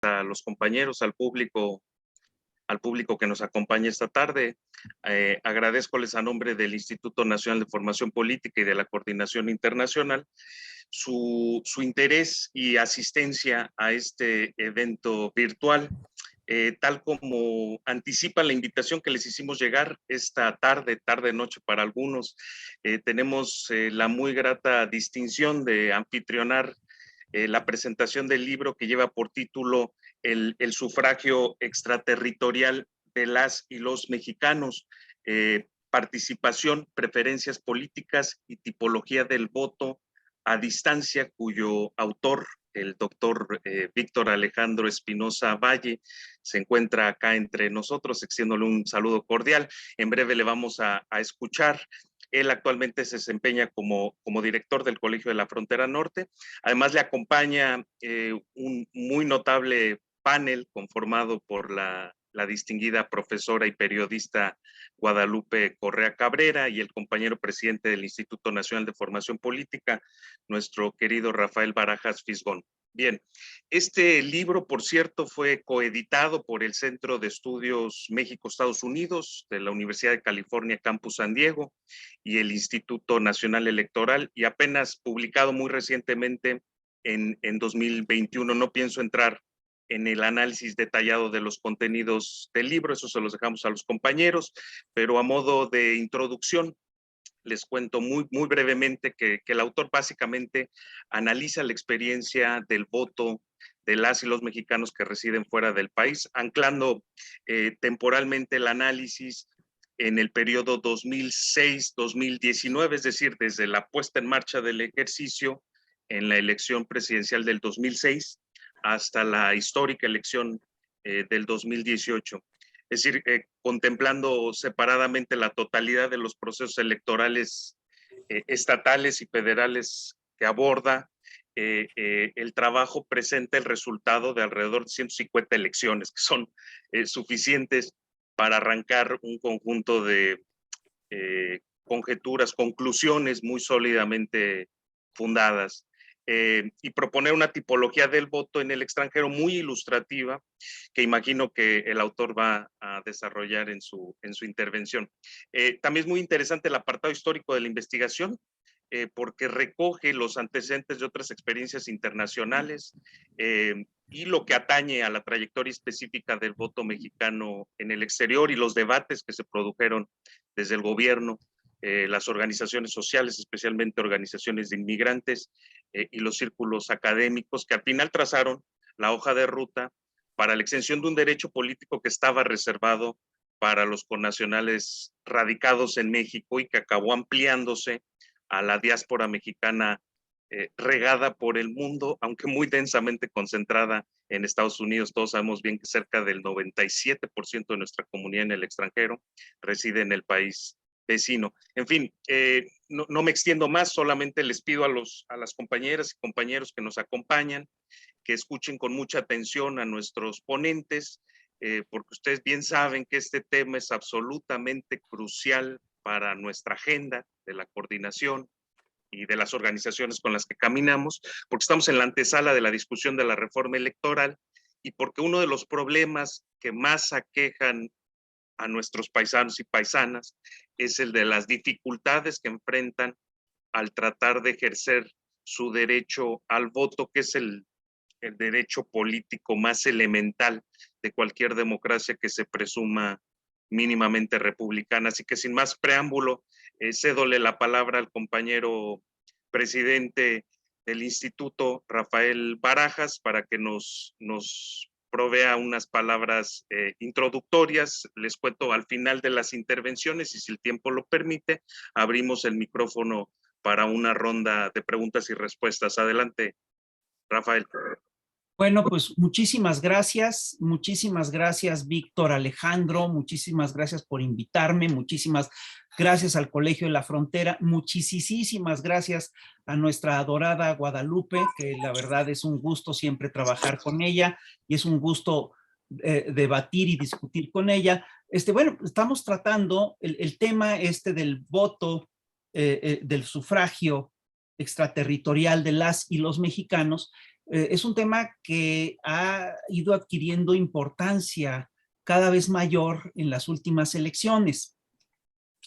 a los compañeros, al público que nos acompaña esta tarde. Agradezcoles a nombre del Instituto Nacional de Formación Política y de la Coordinación Internacional su interés y asistencia a este evento virtual. Tal como anticipa la invitación que les hicimos llegar esta tarde-noche para algunos, tenemos la muy grata distinción de anfitrionar la presentación del libro que lleva por título el sufragio extraterritorial de las y los mexicanos, participación, preferencias políticas y tipología del voto a distancia, cuyo autor, el doctor Víctor Alejandro Espinosa Valle, se encuentra acá entre nosotros, extiéndole un saludo cordial. En breve le vamos a escuchar. Él actualmente se desempeña como director del Colegio de la Frontera Norte. Además le acompaña un muy notable panel conformado por la distinguida profesora y periodista Guadalupe Correa Cabrera y el compañero presidente del Instituto Nacional de Formación Política, nuestro querido Rafael Barajas Fisgón. Bien, este libro, por cierto, fue coeditado por el Centro de Estudios México-Estados Unidos de la Universidad de California, Campus San Diego, y el Instituto Nacional Electoral, y apenas publicado muy recientemente en 2021. No pienso entrar en el análisis detallado de los contenidos del libro, eso se los dejamos a los compañeros, pero a modo de introducción, les cuento muy brevemente que el autor básicamente analiza la experiencia del voto de las y los mexicanos que residen fuera del país, anclando temporalmente el análisis en el periodo 2006-2019, es decir, desde la puesta en marcha del ejercicio en la elección presidencial del 2006 hasta la histórica elección del 2018. Es decir, contemplando separadamente la totalidad de los procesos electorales estatales y federales que aborda, el trabajo presenta el resultado de alrededor de 150 elecciones, que son suficientes para arrancar un conjunto de conjeturas, conclusiones muy sólidamente fundadas. Y proponer una tipología del voto en el extranjero muy ilustrativa, que imagino que el autor va a desarrollar en su intervención. También es muy interesante el apartado histórico de la investigación, porque recoge los antecedentes de otras experiencias internacionales y lo que atañe a la trayectoria específica del voto mexicano en el exterior y los debates que se produjeron desde el gobierno, las organizaciones sociales, especialmente organizaciones de inmigrantes, y los círculos académicos que al final trazaron la hoja de ruta para la extensión de un derecho político que estaba reservado para los connacionales radicados en México y que acabó ampliándose a la diáspora mexicana regada por el mundo, aunque muy densamente concentrada en Estados Unidos. Todos sabemos bien que cerca del 97% de nuestra comunidad en el extranjero reside en el país vecino. En fin, no me extiendo más, solamente les pido a las compañeras y compañeros que nos acompañan que escuchen con mucha atención a nuestros ponentes, porque ustedes bien saben que este tema es absolutamente crucial para nuestra agenda de la coordinación y de las organizaciones con las que caminamos, porque estamos en la antesala de la discusión de la reforma electoral y porque uno de los problemas que más aquejan a nuestros paisanos y paisanas es el de las dificultades que enfrentan al tratar de ejercer su derecho al voto, que es el derecho político más elemental de cualquier democracia que se presuma mínimamente republicana. Así que sin más preámbulo, cédole la palabra al compañero presidente del instituto, Rafael Barajas, para que nos provea unas palabras introductorias. Les cuento al final de las intervenciones y si el tiempo lo permite, abrimos el micrófono para una ronda de preguntas y respuestas. Adelante, Rafael. Bueno, pues muchísimas gracias, Víctor Alejandro, muchísimas gracias por invitarme, muchísimas gracias al Colegio de la Frontera, muchísimas gracias a nuestra adorada Guadalupe, que la verdad es un gusto siempre trabajar con ella y es un gusto debatir y discutir con ella. Bueno, estamos tratando el tema del voto, del sufragio extraterritorial de las y los mexicanos. es un tema que ha ido adquiriendo importancia cada vez mayor en las últimas elecciones.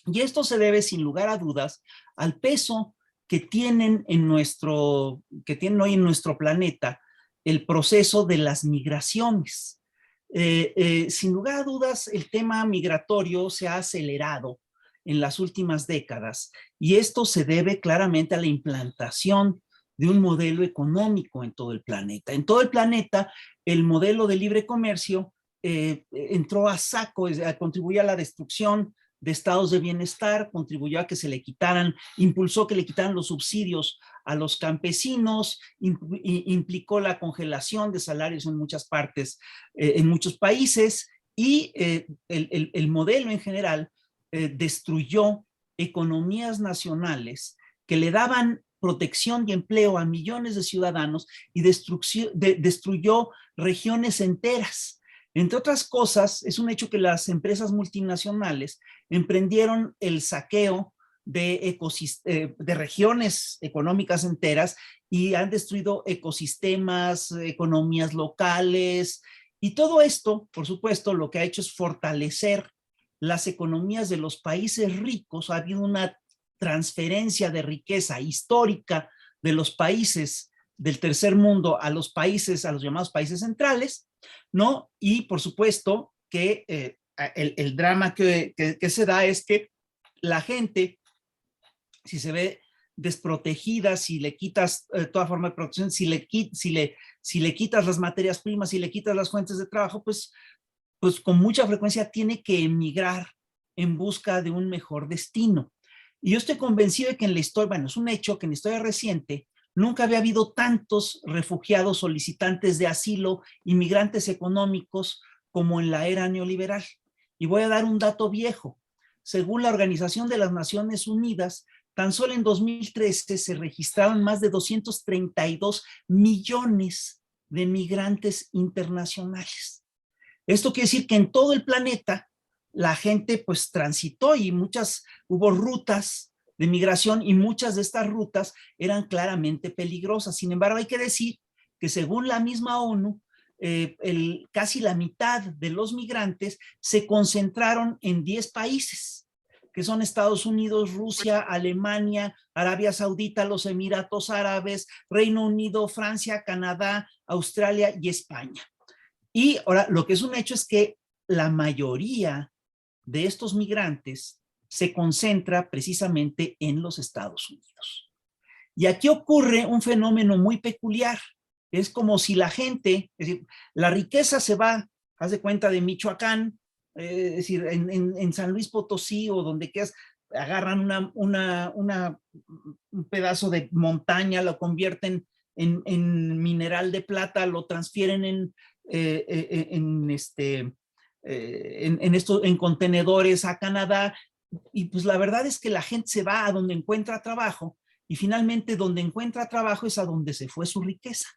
Y esto se debe, sin lugar a dudas, al peso que tienen hoy en nuestro planeta el proceso de las migraciones. Sin lugar a dudas, el tema migratorio se ha acelerado en las últimas décadas y esto se debe claramente a la implantación de un modelo económico en todo el planeta. En todo el planeta, el modelo de libre comercio entró a saco, contribuyó a la destrucción de estados de bienestar, contribuyó a que se le quitaran, impulsó que le quitaran los subsidios a los campesinos, implicó la congelación de salarios en muchas partes, en muchos países, y el modelo en general destruyó economías nacionales que le daban protección y empleo a millones de ciudadanos y destruyó regiones enteras. Entre otras cosas, es un hecho que las empresas multinacionales emprendieron el saqueo de regiones económicas enteras y han destruido ecosistemas, economías locales, y todo esto, por supuesto, lo que ha hecho es fortalecer las economías de los países ricos. Ha habido una transferencia de riqueza histórica de los países del tercer mundo a los llamados países centrales, ¿no? Y por supuesto que el drama que se da es que la gente, si se ve desprotegida, si le quitas toda forma de protección, si le quitas las materias primas, si le quitas las fuentes de trabajo, pues con mucha frecuencia tiene que emigrar en busca de un mejor destino. Y yo estoy convencido de que en la historia, bueno, es un hecho que en la historia reciente nunca había habido tantos refugiados, solicitantes de asilo, inmigrantes económicos como en la era neoliberal. Y voy a dar un dato viejo. Según la Organización de las Naciones Unidas, tan solo en 2013 se registraron más de 232 millones de migrantes internacionales. Esto quiere decir que en todo el planeta la gente pues transitó y hubo rutas de migración y muchas de estas rutas eran claramente peligrosas. Sin embargo, hay que decir que según la misma ONU, casi la mitad de los migrantes se concentraron en 10 países, que son Estados Unidos, Rusia, Alemania, Arabia Saudita, los Emiratos Árabes, Reino Unido, Francia, Canadá, Australia y España. Y ahora, lo que es un hecho es que la mayoría de estos migrantes se concentra precisamente en los Estados Unidos. Y aquí ocurre un fenómeno muy peculiar. Es como si la gente, es decir, la riqueza se va, haz de cuenta, de Michoacán, es decir, en San Luis Potosí o donde quieras, agarran un pedazo de montaña, lo convierten en mineral de plata, lo transfieren en contenedores a Canadá, y pues la verdad es que la gente se va a donde encuentra trabajo, y finalmente donde encuentra trabajo es a donde se fue su riqueza.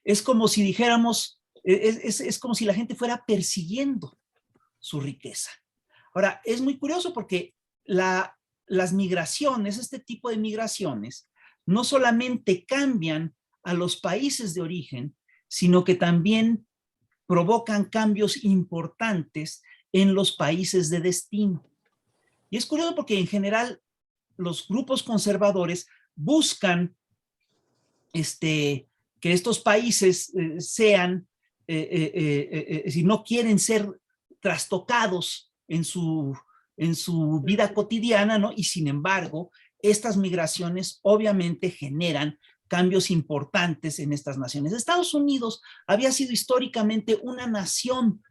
Es como si dijéramos, es como si la gente fuera persiguiendo su riqueza. Ahora, es muy curioso porque las migraciones, este tipo de migraciones, no solamente cambian a los países de origen, sino que también provocan cambios importantes en los países de destino. Y es curioso porque en general los grupos conservadores buscan que estos países sean, si no quieren ser trastocados en su vida cotidiana, ¿no? Y sin embargo, estas migraciones obviamente generan cambios importantes en estas naciones. Estados Unidos había sido históricamente una nación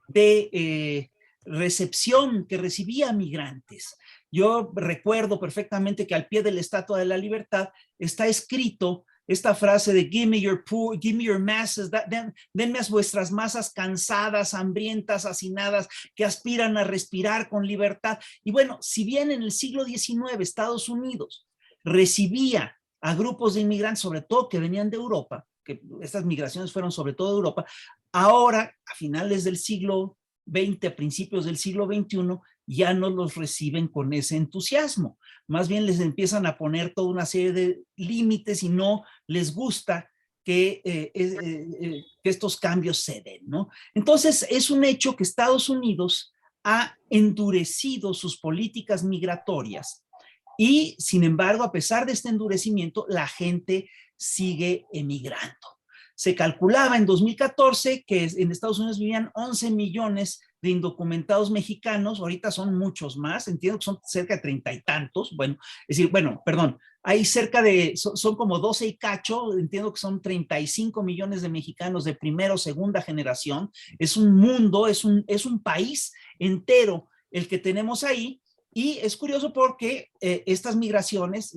de recepción que recibía migrantes. Yo recuerdo perfectamente que al pie de la Estatua de la Libertad está escrito esta frase de give me your poor, give me your masses, denme a vuestras masas cansadas, hambrientas, hacinadas, que aspiran a respirar con libertad. Y bueno, si bien en el siglo XIX Estados Unidos recibía a grupos de inmigrantes, sobre todo que venían de Europa, que estas migraciones fueron sobre todo de Europa, ahora a finales del siglo XX, a principios del siglo XXI, ya no los reciben con ese entusiasmo. Más bien les empiezan a poner toda una serie de límites y no les gusta que estos cambios se den, ¿no? Entonces, es un hecho que Estados Unidos ha endurecido sus políticas migratorias y, sin embargo, a pesar de este endurecimiento, la gente sigue emigrando. Se calculaba en 2014 que en Estados Unidos vivían 11 millones de indocumentados mexicanos, ahorita son muchos más, entiendo que son cerca de 30 y tantos, bueno, es decir, bueno, perdón, hay cerca de, son como 12 y cacho, entiendo que son 35 millones de mexicanos de primera o segunda generación, es un mundo, es un país entero el que tenemos ahí, y es curioso porque estas migraciones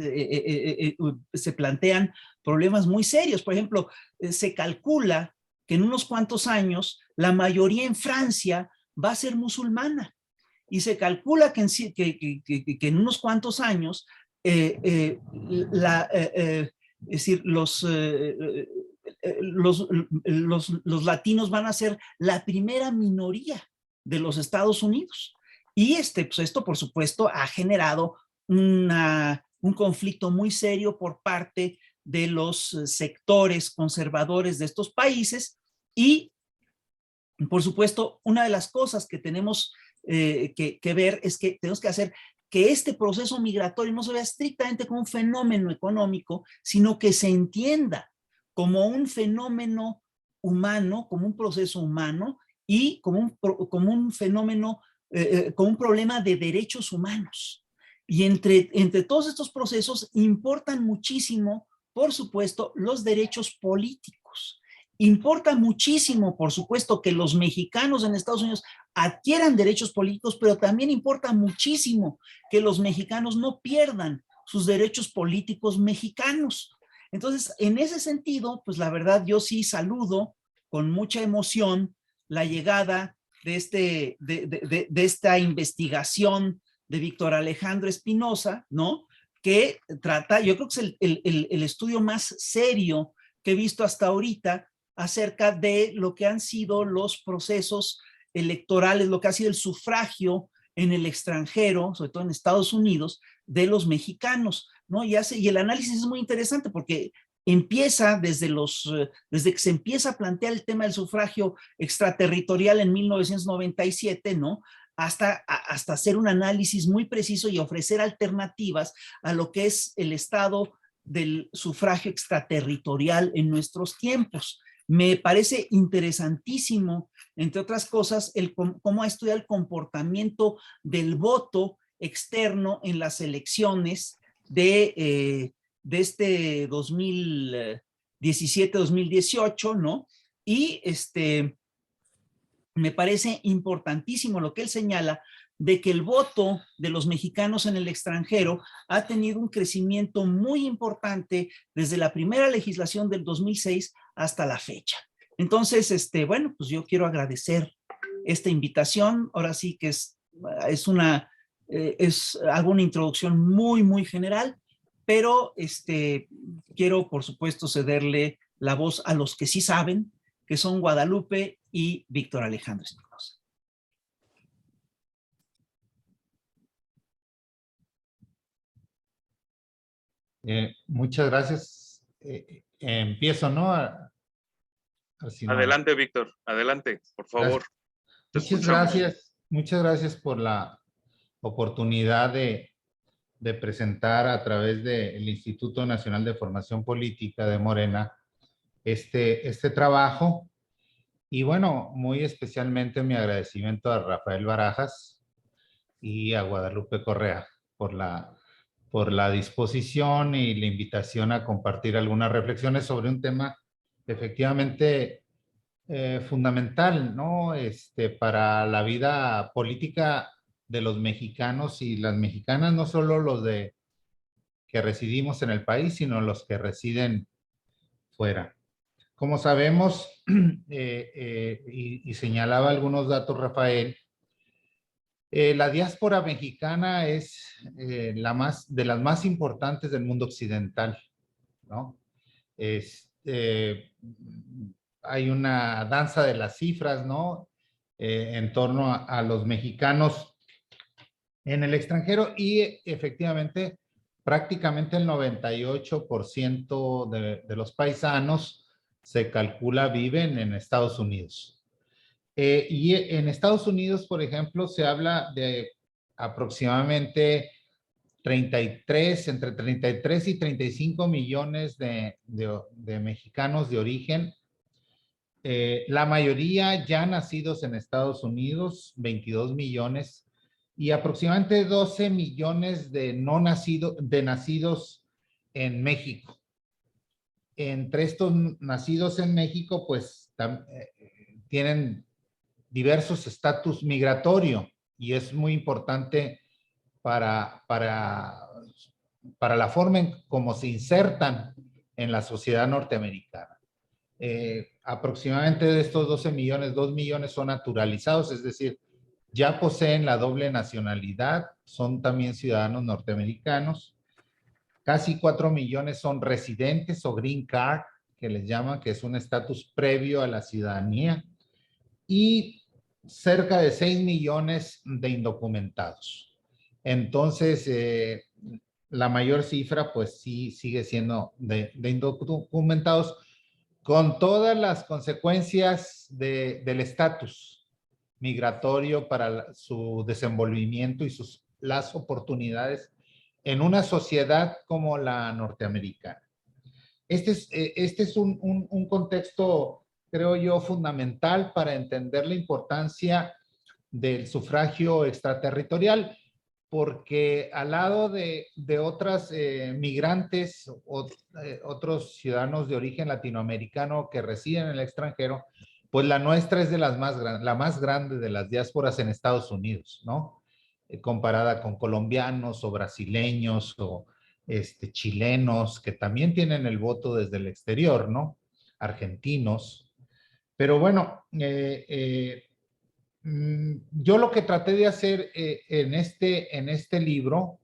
se plantean problemas muy serios. Por ejemplo, se calcula que en unos cuantos años la mayoría en Francia va a ser musulmana. Y se calcula que en unos cuantos años es decir, los latinos van a ser la primera minoría de los Estados Unidos. Y pues esto, por supuesto, ha generado un conflicto muy serio por parte de los sectores conservadores de estos países. Y, por supuesto, una de las cosas que tenemos que ver es que tenemos que hacer que este proceso migratorio no se vea estrictamente como un fenómeno económico, sino que se entienda como un fenómeno humano, como un proceso humano y como un fenómeno, como un problema de derechos humanos. Y entre todos estos procesos importan muchísimo, por supuesto, los derechos políticos. Importa muchísimo, por supuesto, que los mexicanos en Estados Unidos adquieran derechos políticos, pero también importa muchísimo que los mexicanos no pierdan sus derechos políticos mexicanos. Entonces, en ese sentido, pues la verdad yo sí saludo con mucha emoción la llegada de esta investigación de Víctor Alejandro Espinosa, ¿no? Que trata, yo creo que es el estudio más serio que he visto hasta ahorita acerca de lo que han sido los procesos electorales, lo que ha sido el sufragio en el extranjero, sobre todo en Estados Unidos, de los mexicanos, ¿no? Y el análisis es muy interesante porque empieza desde que se empieza a plantear el tema del sufragio extraterritorial en 1997, ¿no? Hasta hacer un análisis muy preciso y ofrecer alternativas a lo que es el estado del sufragio extraterritorial en nuestros tiempos. Me parece interesantísimo, entre otras cosas, cómo ha estudiado el comportamiento del voto externo en las elecciones de este 2017-2018, ¿no? Y me parece importantísimo lo que él señala de que el voto de los mexicanos en el extranjero ha tenido un crecimiento muy importante desde la primera legislación del 2006 hasta la fecha. Entonces, bueno, pues yo quiero agradecer esta invitación. Ahora sí que es alguna introducción muy, muy general, pero quiero, por supuesto, cederle la voz a los que sí saben, que son Guadalupe y Víctor Alejandro Espinosa. Muchas gracias. Empiezo, ¿no? Adelante, Víctor. Adelante, por favor. Muchas gracias por la oportunidad de presentar a través del Instituto Nacional de Formación Política de Morena este trabajo. Y bueno, muy especialmente mi agradecimiento a Rafael Barajas y a Guadalupe Correa por la disposición y la invitación a compartir algunas reflexiones sobre un tema efectivamente fundamental, ¿no? Para la vida política de los mexicanos y las mexicanas, no solo los que residimos en el país, sino los que residen fuera. Como sabemos, y señalaba algunos datos Rafael, la diáspora mexicana es de las más importantes del mundo occidental, ¿no? Hay una danza de las cifras, ¿no? En torno a los mexicanos en el extranjero y efectivamente prácticamente el 98% de los paisanos se calcula viven en Estados Unidos. Y en Estados Unidos, por ejemplo, se habla de aproximadamente entre 33 y 35 millones de mexicanos de origen. La mayoría ya nacidos en Estados Unidos, 22 millones, y aproximadamente 12 millones de nacidos en México. Entre estos nacidos en México, pues tienen diversos estatus migratorio, y es muy importante para la forma en cómo se insertan en la sociedad norteamericana. Aproximadamente de estos 12 millones, 2 millones son naturalizados, es decir, ya poseen la doble nacionalidad, son también ciudadanos norteamericanos. Casi 4 millones son residentes o green card, que les llaman, que es un estatus previo a la ciudadanía. Y cerca de 6 millones de indocumentados. Entonces, la mayor cifra, pues sí, sigue siendo de indocumentados, con todas las consecuencias del estatus migratorio para su desenvolvimiento y las oportunidades en una sociedad como la norteamericana. Este es un contexto, creo yo, fundamental para entender la importancia del sufragio extraterritorial, porque al lado de otras migrantes, otros ciudadanos de origen latinoamericano que residen en el extranjero, pues la nuestra es de la más grande de las diásporas en Estados Unidos, ¿no? Comparada con colombianos o brasileños o chilenos, que también tienen el voto desde el exterior, ¿no? Argentinos. Pero bueno, yo lo que traté de hacer en este libro,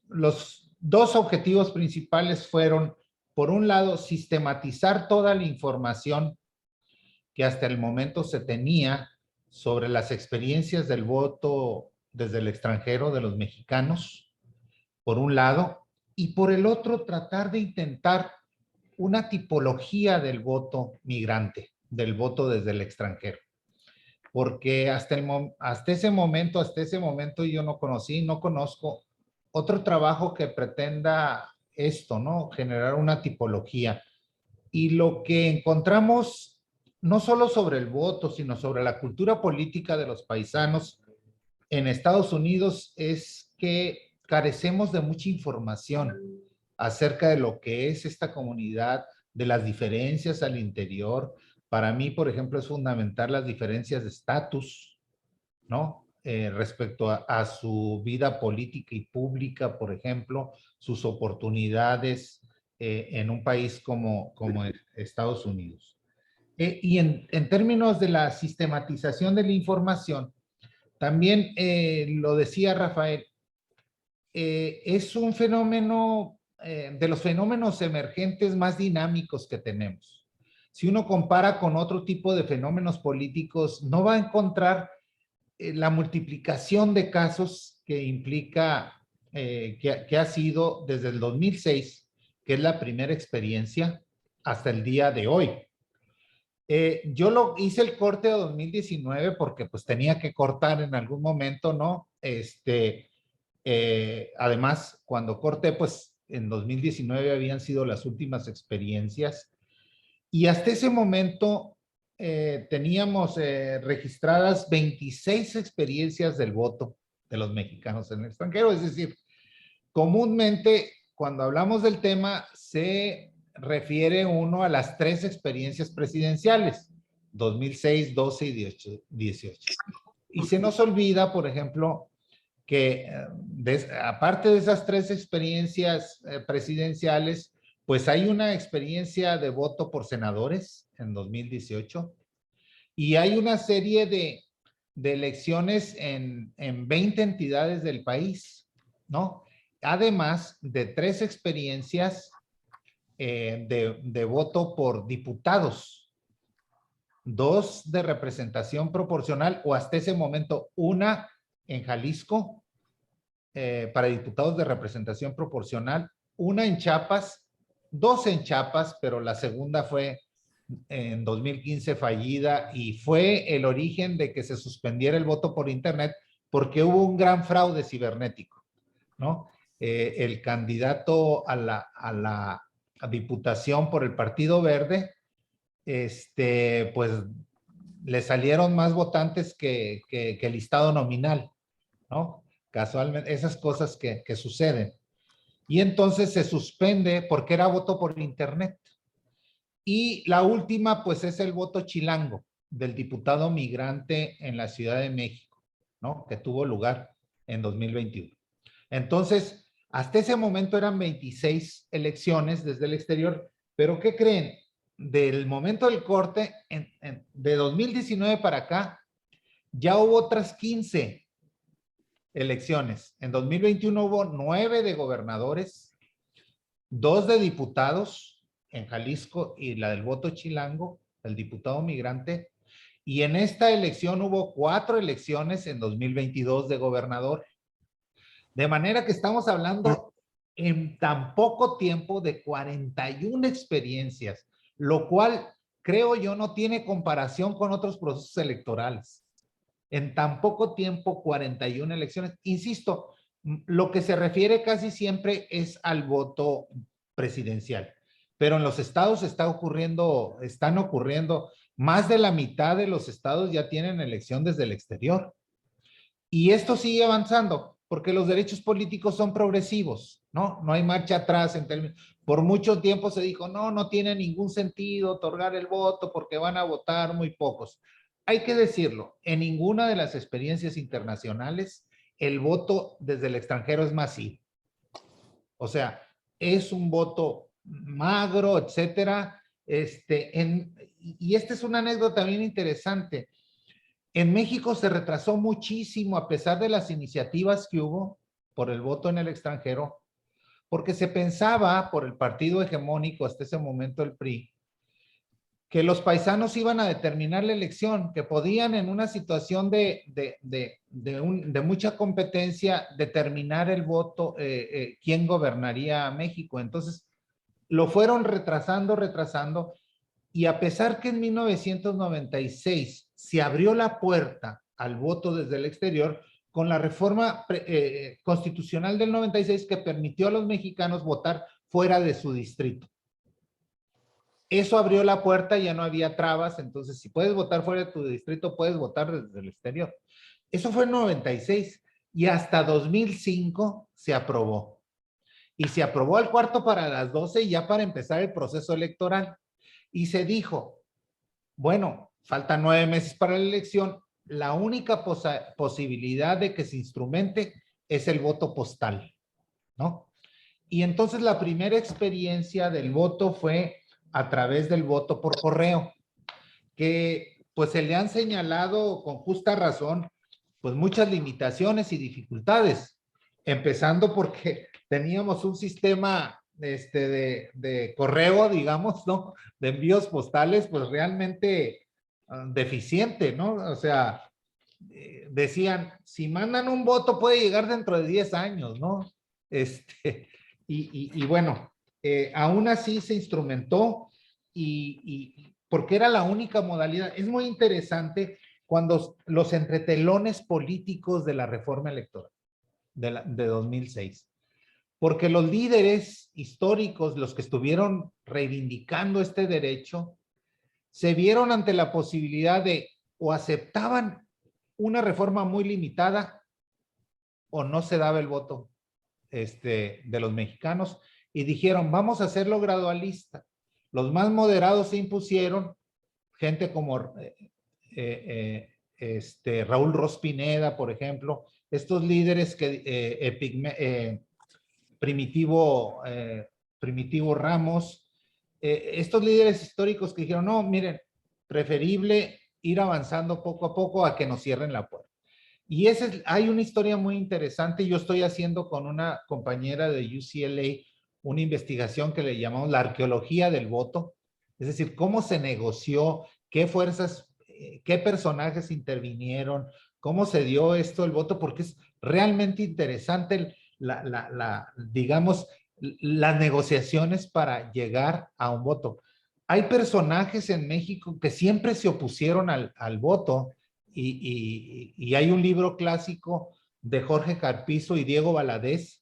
los dos objetivos principales fueron, por un lado, sistematizar toda la información que hasta el momento se tenía sobre las experiencias del voto desde el extranjero de los mexicanos, por un lado, y por el otro, tratar de intentar una tipología del voto migrante, del voto desde el extranjero. Porque hasta ese momento yo no conozco otro trabajo que pretenda esto, ¿no? Generar una tipología. Y lo que encontramos, no solo sobre el voto, sino sobre la cultura política de los paisanos en Estados Unidos, es que carecemos de mucha información acerca de lo que es esta comunidad, de las diferencias al interior. Para mí, por ejemplo, es fundamental las diferencias de estatus, ¿no? Respecto a su vida política y pública, por ejemplo, sus oportunidades en un país como Estados Unidos. Y en términos de la sistematización de la información, también lo decía Rafael, es un fenómeno de los fenómenos emergentes más dinámicos que tenemos. Si uno compara con otro tipo de fenómenos políticos, no va a encontrar la multiplicación de casos que implica, que ha sido desde el 2006, que es la primera experiencia, hasta el día de hoy. Yo hice el corte de 2019 porque pues tenía que cortar en algún momento, ¿no? Además, cuando corté, pues en 2019 habían sido las últimas experiencias, y hasta ese momento teníamos registradas 26 experiencias del voto de los mexicanos en el extranjero. Es decir, comúnmente cuando hablamos del tema se refiere uno a las 3 experiencias presidenciales, 2006, 12 y 18. Y se nos olvida, por ejemplo, que aparte de esas 3 experiencias presidenciales, pues hay una experiencia de voto por senadores en 2018 y hay una serie de elecciones en 20 entidades del país, ¿no? Además de 3 experiencias de voto por diputados, 2 de representación proporcional, o hasta ese momento una en Jalisco para diputados de representación proporcional, una en Chiapas 2 en Chiapas, pero la segunda fue en 2015 fallida y fue el origen de que se suspendiera el voto por internet porque hubo un gran fraude cibernético, ¿no? El candidato a la diputación por el Partido Verde, pues le salieron más votantes que el listado nominal, ¿no? Casualmente, esas cosas que suceden. Y entonces se suspende porque era voto por internet. Y la última, pues, es el voto chilango del diputado migrante en la Ciudad de México, ¿no? Que tuvo lugar en 2021. Entonces, hasta ese momento eran 26 elecciones desde el exterior, pero ¿qué creen? Del momento del corte, de 2019 para acá, ya hubo otras 15 elecciones. En 2021 hubo 9 de gobernadores, 2 de diputados en Jalisco y la del voto chilango, el diputado migrante. Y en esta elección hubo 4 elecciones en 2022 de gobernador. De manera que estamos hablando en tan poco tiempo de 41 experiencias, lo cual creo yo no tiene comparación con otros procesos electorales. En tan poco tiempo, 41 elecciones. Insisto, lo que se refiere casi siempre es al voto presidencial, pero en los estados están ocurriendo, más de la mitad de los estados ya tienen elección desde el exterior. Y esto sigue avanzando porque los derechos políticos son progresivos, ¿no? No hay marcha atrás. Por mucho tiempo se dijo, no tiene ningún sentido otorgar el voto porque van a votar muy pocos. Hay que decirlo, en ninguna de las experiencias internacionales el voto desde el extranjero es masivo. O sea, es un voto magro, etcétera. Y esta es una anécdota bien interesante. En México se retrasó muchísimo a pesar de las iniciativas que hubo por el voto en el extranjero, porque se pensaba por el partido hegemónico hasta ese momento, el PRI, que los paisanos iban a determinar la elección, que podían en una situación de mucha competencia determinar el voto, quién gobernaría a México. Entonces, lo fueron retrasando, y a pesar que en 1996 se abrió la puerta al voto desde el exterior, con la reforma constitucional del 96 que permitió a los mexicanos votar fuera de su distrito. Eso abrió la puerta, ya no había trabas, entonces si puedes votar fuera de tu distrito, puedes votar desde el exterior. Eso fue en 96 y hasta 2005 se aprobó. Y se aprobó al cuarto para las 12 ya para empezar el proceso electoral. Y se dijo, bueno, faltan 9 meses para la elección, la única posibilidad de que se instrumente es el voto postal, ¿no? Y entonces la primera experiencia del voto fue a través del voto por correo, que pues se le han señalado con justa razón pues muchas limitaciones y dificultades, empezando porque teníamos un sistema de correo, digamos, ¿no? De envíos postales, pues realmente deficiente, ¿no? O sea, decían, si mandan un voto puede llegar dentro de 10 años, ¿no? Y bueno, aún así se instrumentó porque era la única modalidad. Es muy interesante cuando los entretelones políticos de la reforma electoral de 2006, porque los líderes históricos, los que estuvieron reivindicando este derecho, se vieron ante la posibilidad de o aceptaban una reforma muy limitada o no se daba el voto de los mexicanos y dijeron, vamos a hacerlo gradualista. Los más moderados se impusieron, gente como Raúl Ros Pineda, por ejemplo, estos líderes que Primitivo Ramos, estos líderes históricos que dijeron, no, miren, preferible ir avanzando poco a poco a que nos cierren la puerta. Y hay una historia muy interesante. Yo estoy haciendo con una compañera de UCLA una investigación que le llamamos la arqueología del voto, es decir, cómo se negoció, qué fuerzas, qué personajes intervinieron, cómo se dio esto el voto, porque es realmente interesante digamos, las negociaciones para llegar a un voto. Hay personajes en México que siempre se opusieron al voto y hay un libro clásico de Jorge Carpizo y Diego Valadez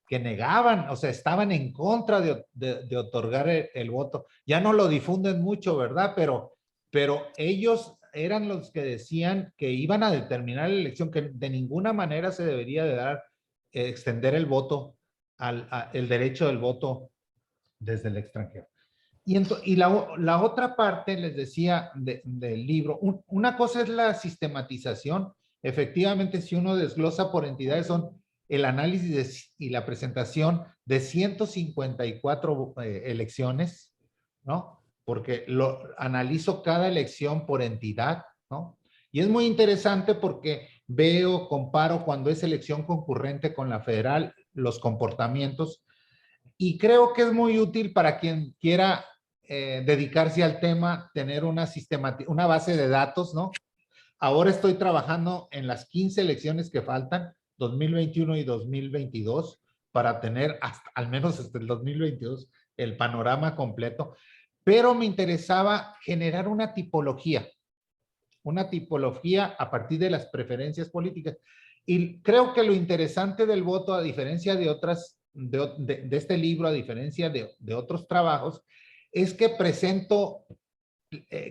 que negaban, o sea, estaban en contra de otorgar el voto. Ya no lo difunden mucho, ¿verdad? Pero ellos eran los que decían que iban a determinar la elección, que de ninguna manera se debería de dar, extender el voto, el derecho del voto desde el extranjero. Y la otra parte, les decía, del libro, una cosa es la sistematización. Efectivamente, si uno desglosa por entidades, son el análisis y la presentación de 154 elecciones, ¿no? Porque analizo cada elección por entidad, ¿no? Y es muy interesante porque comparo cuando es elección concurrente con la federal, los comportamientos, y creo que es muy útil para quien quiera dedicarse al tema, tener una base de datos, ¿no? Ahora estoy trabajando en las 15 elecciones que faltan, 2021 y 2022, para tener al menos hasta el 2022 el panorama completo, pero me interesaba generar una tipología a partir de las preferencias políticas. Y creo que lo interesante del voto, a diferencia de otras, de este libro, a diferencia de otros trabajos, es que presento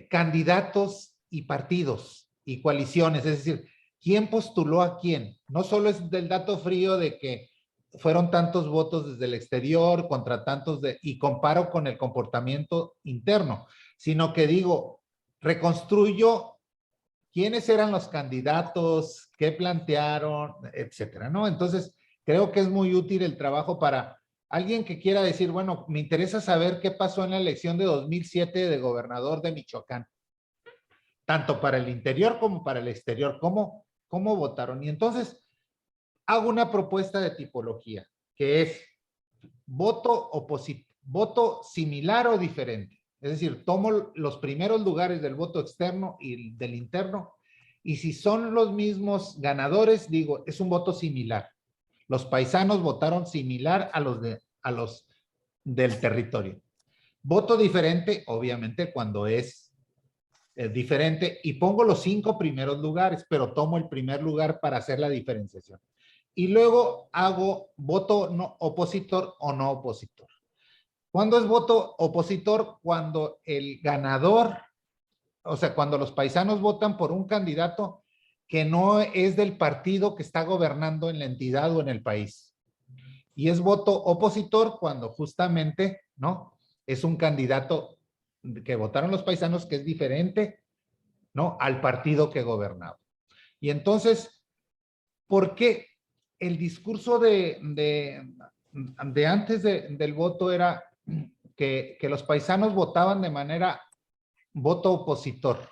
candidatos y partidos y coaliciones, es decir, quién postuló a quién. No solo es del dato frío de que fueron tantos votos desde el exterior contra tantos y comparo con el comportamiento interno, sino que digo, reconstruyo quiénes eran los candidatos, qué plantearon, etcétera, ¿no? Entonces, creo que es muy útil el trabajo para alguien que quiera decir, bueno, me interesa saber qué pasó en la elección de 2007 de gobernador de Michoacán, tanto para el interior como para el exterior, cómo votaron. Y entonces, hago una propuesta de tipología, que es voto similar o diferente. Es decir, tomo los primeros lugares del voto externo y del interno, y si son los mismos ganadores, digo, es un voto similar. Los paisanos votaron similar a los del territorio. Voto diferente, obviamente, cuando es diferente, y pongo los 5 primeros lugares, pero tomo el primer lugar para hacer la diferenciación. Y luego hago voto no opositor o no opositor. ¿Cuándo es voto opositor? Cuando el ganador, o sea, cuando los paisanos votan por un candidato que no es del partido que está gobernando en la entidad o en el país. Y es voto opositor cuando justamente, ¿no? Es un candidato que votaron los paisanos que es diferente, ¿no? Al partido que gobernaba. Y entonces, ¿por qué el discurso de antes del voto era que los paisanos votaban de manera voto opositor?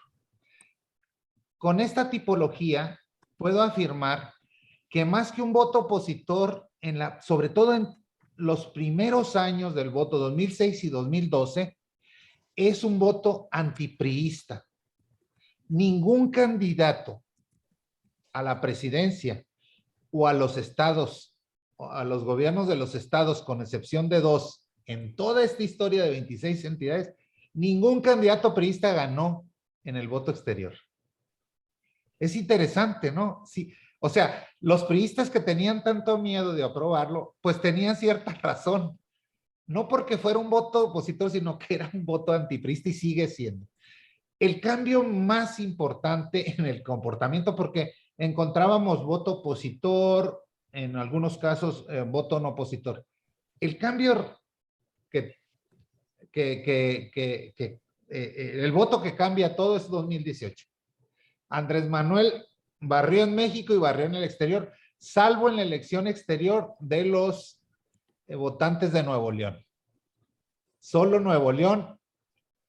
Con esta tipología puedo afirmar que más que un voto opositor, sobre todo en los primeros años del voto, 2006 y 2012, es un voto antipriista. Ningún candidato a la presidencia o a los estados, o a los gobiernos de los estados, con excepción de 2, en toda esta historia de 26 entidades, ningún candidato priista ganó en el voto exterior. Es interesante, ¿no? Sí, o sea, los priistas que tenían tanto miedo de aprobarlo, pues tenían cierta razón. No porque fuera un voto opositor, sino que era un voto antipriista y sigue siendo. El cambio más importante en el comportamiento, porque encontrábamos voto opositor, en algunos casos voto no opositor. El cambio el voto que cambia todo es 2018. Andrés Manuel barrió en México y barrió en el exterior, salvo en la elección exterior de los votantes de Nuevo León. Solo Nuevo León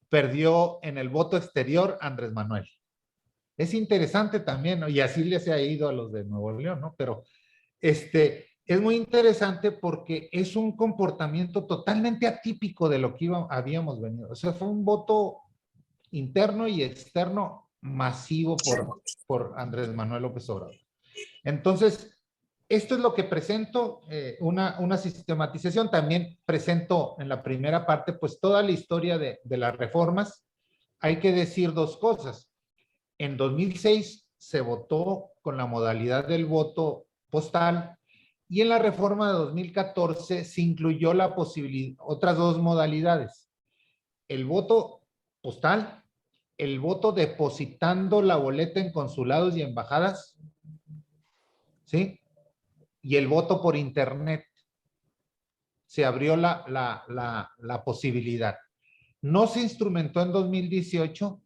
perdió en el voto exterior Andrés Manuel. Es interesante también, ¿no? Y así les ha ido a los de Nuevo León, ¿no? Pero es muy interesante porque es un comportamiento totalmente atípico de lo que habíamos venido. O sea, fue un voto interno y externo masivo por Andrés Manuel López Obrador. Entonces, Esto es lo que presento, una sistematización. También presento en la primera parte, pues toda la historia de las reformas. Hay que decir dos cosas. En 2006 se votó con la modalidad del voto postal y en la reforma de 2014 se incluyó la posibilidad, otras dos modalidades. El voto postal, el voto depositando la boleta en consulados y embajadas, ¿sí? Y el voto por internet. Se abrió la posibilidad. No se instrumentó en 2018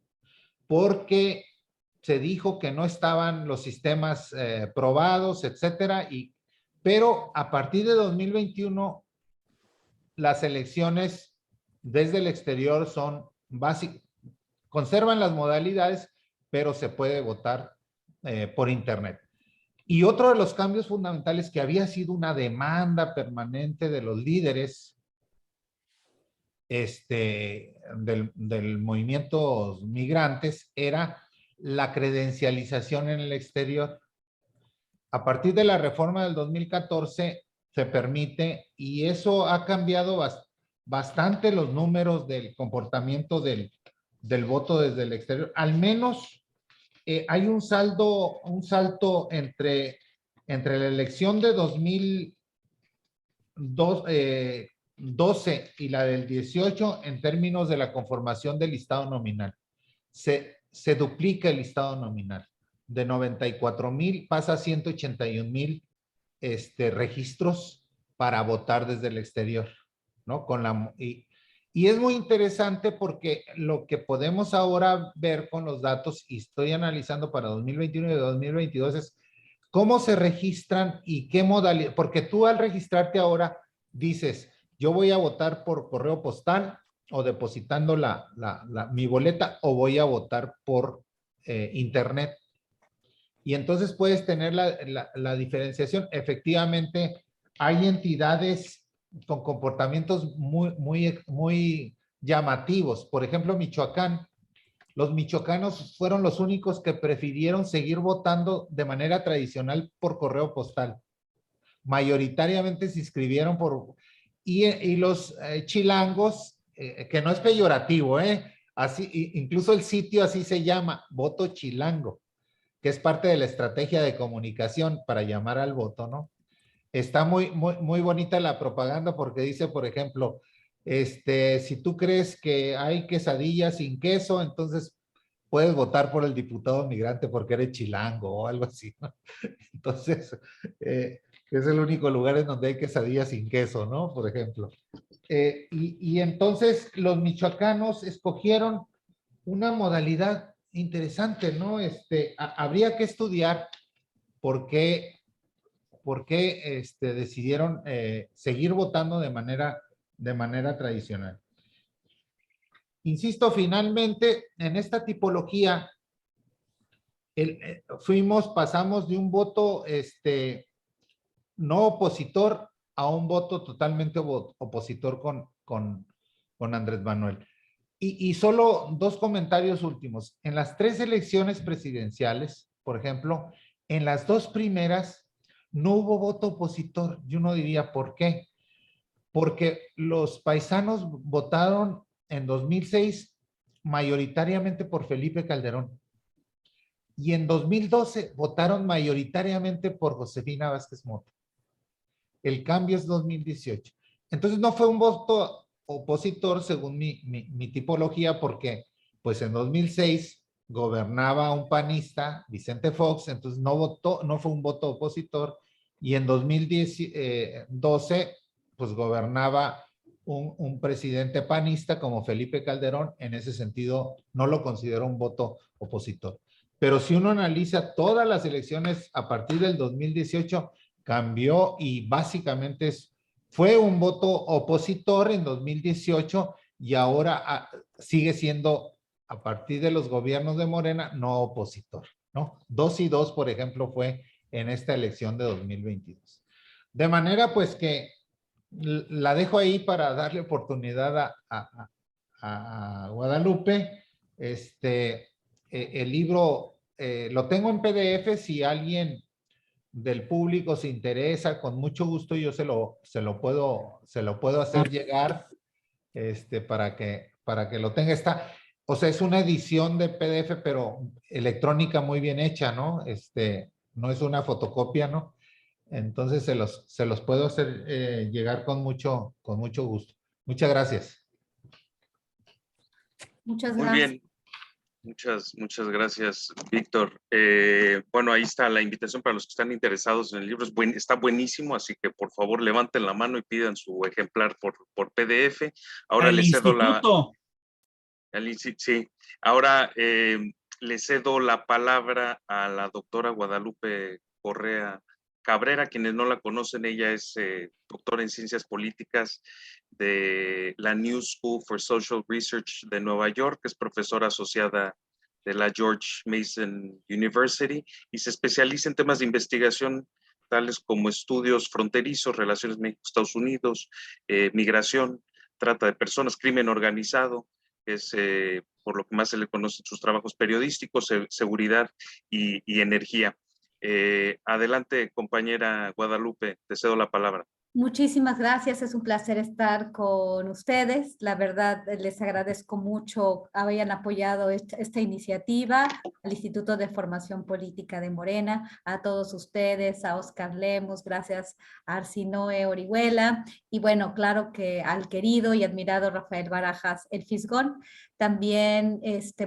porque se dijo que no estaban los sistemas probados, etcétera, pero a partir de 2021 las elecciones desde el exterior son básicas, conservan las modalidades, pero se puede votar por internet. Y otro de los cambios fundamentales que había sido una demanda permanente de los líderes del movimiento migrantes era la credencialización en el exterior. A partir de la reforma del 2014 se permite, y eso ha cambiado bastante los números del comportamiento del voto desde el exterior. Al menos hay un salto entre la elección de 2012 y la del 18 en términos de la conformación del listado nominal. Se duplica el listado nominal. De 94,000 pasa a 181,000 registros para votar desde el exterior, ¿no? Y es muy interesante porque lo que podemos ahora ver con los datos, y estoy analizando para 2021 y 2022, es cómo se registran y qué modalidad, porque tú al registrarte ahora dices, yo voy a votar por correo postal o depositando mi boleta, o voy a votar por internet. Y entonces puedes tener la diferenciación. Efectivamente, hay entidades con comportamientos muy llamativos. Por ejemplo, Michoacán. Los michoacanos fueron los únicos que prefirieron seguir votando de manera tradicional por correo postal. Mayoritariamente se inscribieron y los chilangos, que no es peyorativo, así, incluso el sitio así se llama, Voto Chilango, que es parte de la estrategia de comunicación para llamar al voto, ¿no? Está muy bonita la propaganda porque dice, por ejemplo, si tú crees que hay quesadillas sin queso, entonces puedes votar por el diputado migrante porque eres chilango o algo así, ¿no? Entonces, es el único lugar en donde hay quesadillas sin queso, ¿no? Por ejemplo. Y entonces los michoacanos escogieron una modalidad interesante, ¿no? Habría que estudiar por qué decidieron seguir votando de manera tradicional. Insisto, finalmente, en esta tipología, pasamos de un voto no opositor a un voto totalmente opositor con Andrés Manuel. Y solo dos comentarios últimos. En las 3 elecciones presidenciales, por ejemplo, en las 2 primeras no hubo voto opositor. Yo no diría por qué. Porque los paisanos votaron en 2006 mayoritariamente por Felipe Calderón. Y en 2012 votaron mayoritariamente por Josefina Vázquez Mota. El cambio es 2018. Entonces no fue un voto opositor según mi tipología, porque pues en 2006 gobernaba un panista, Vicente Fox, entonces no fue un voto opositor, y en 2012 pues gobernaba un presidente panista como Felipe Calderón. En ese sentido no lo considero un voto opositor. Pero si uno analiza todas las elecciones a partir del 2018, cambió y básicamente fue un voto opositor en 2018 y ahora sigue siendo, a partir de los gobiernos de Morena, no opositor, ¿no? 2 y 2, por ejemplo, fue en esta elección de 2022. De manera pues que la dejo ahí para darle oportunidad a Guadalupe. El libro lo tengo en PDF si alguien del público se interesa, con mucho gusto yo se lo puedo hacer llegar para que lo tenga. O sea, es una edición de PDF, pero electrónica muy bien hecha, ¿no? No es una fotocopia, ¿no? Entonces se los puedo hacer llegar con mucho gusto. Muchas gracias. Muchas Muy gracias. bien. Muchas gracias, Víctor. Bueno, ahí está la invitación para los que están interesados en el libro. Está buenísimo, así que por favor levanten la mano y pidan su ejemplar por PDF. Ahora le cedo instituto. sí. Ahora le cedo la palabra a la doctora Guadalupe Correa Cabrera. Quienes no la conocen, ella es doctora en ciencias políticas de la New School for Social Research de Nueva York, es profesora asociada de la George Mason University y se especializa en temas de investigación tales como estudios fronterizos, relaciones México-Estados Unidos, migración, trata de personas, crimen organizado, es por lo que más se le conoce sus trabajos periodísticos, seguridad y energía. Adelante, compañera Guadalupe, te cedo la palabra. Muchísimas gracias, es un placer estar con ustedes. La verdad, les agradezco mucho que hayan apoyado esta iniciativa, al Instituto de Formación Política de Morena, a todos ustedes, a Oscar Lemos, gracias a Arsinoe Orihuela, y bueno, claro que al querido y admirado Rafael Barajas, el Fisgón. También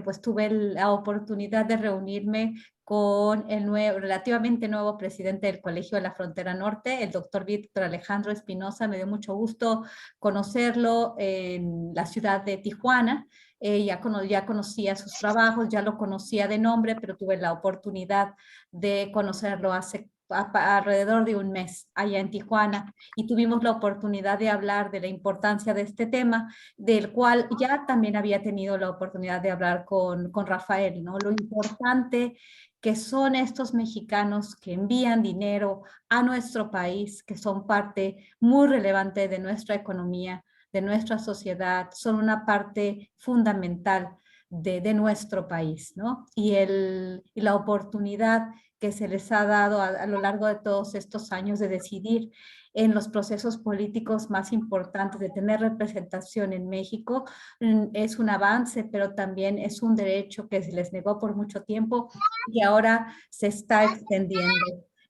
pues tuve la oportunidad de reunirme con el relativamente nuevo presidente del Colegio de la Frontera Norte, el doctor Víctor Alejandro Espinosa. Me dio mucho gusto conocerlo en la ciudad de Tijuana. Ya conocía sus trabajos, ya lo conocía de nombre, pero tuve la oportunidad de conocerlo hace alrededor de un mes allá en Tijuana y tuvimos la oportunidad de hablar de la importancia de este tema, del cual ya también había tenido la oportunidad de hablar con Rafael, ¿no? Lo importante que son estos mexicanos que envían dinero a nuestro país, que son parte muy relevante de nuestra economía, de nuestra sociedad, son una parte fundamental de nuestro país, ¿no? Y la oportunidad que se les ha dado a lo largo de todos estos años de decidir en los procesos políticos más importantes, de tener representación en México, es un avance, pero también es un derecho que se les negó por mucho tiempo y ahora se está extendiendo.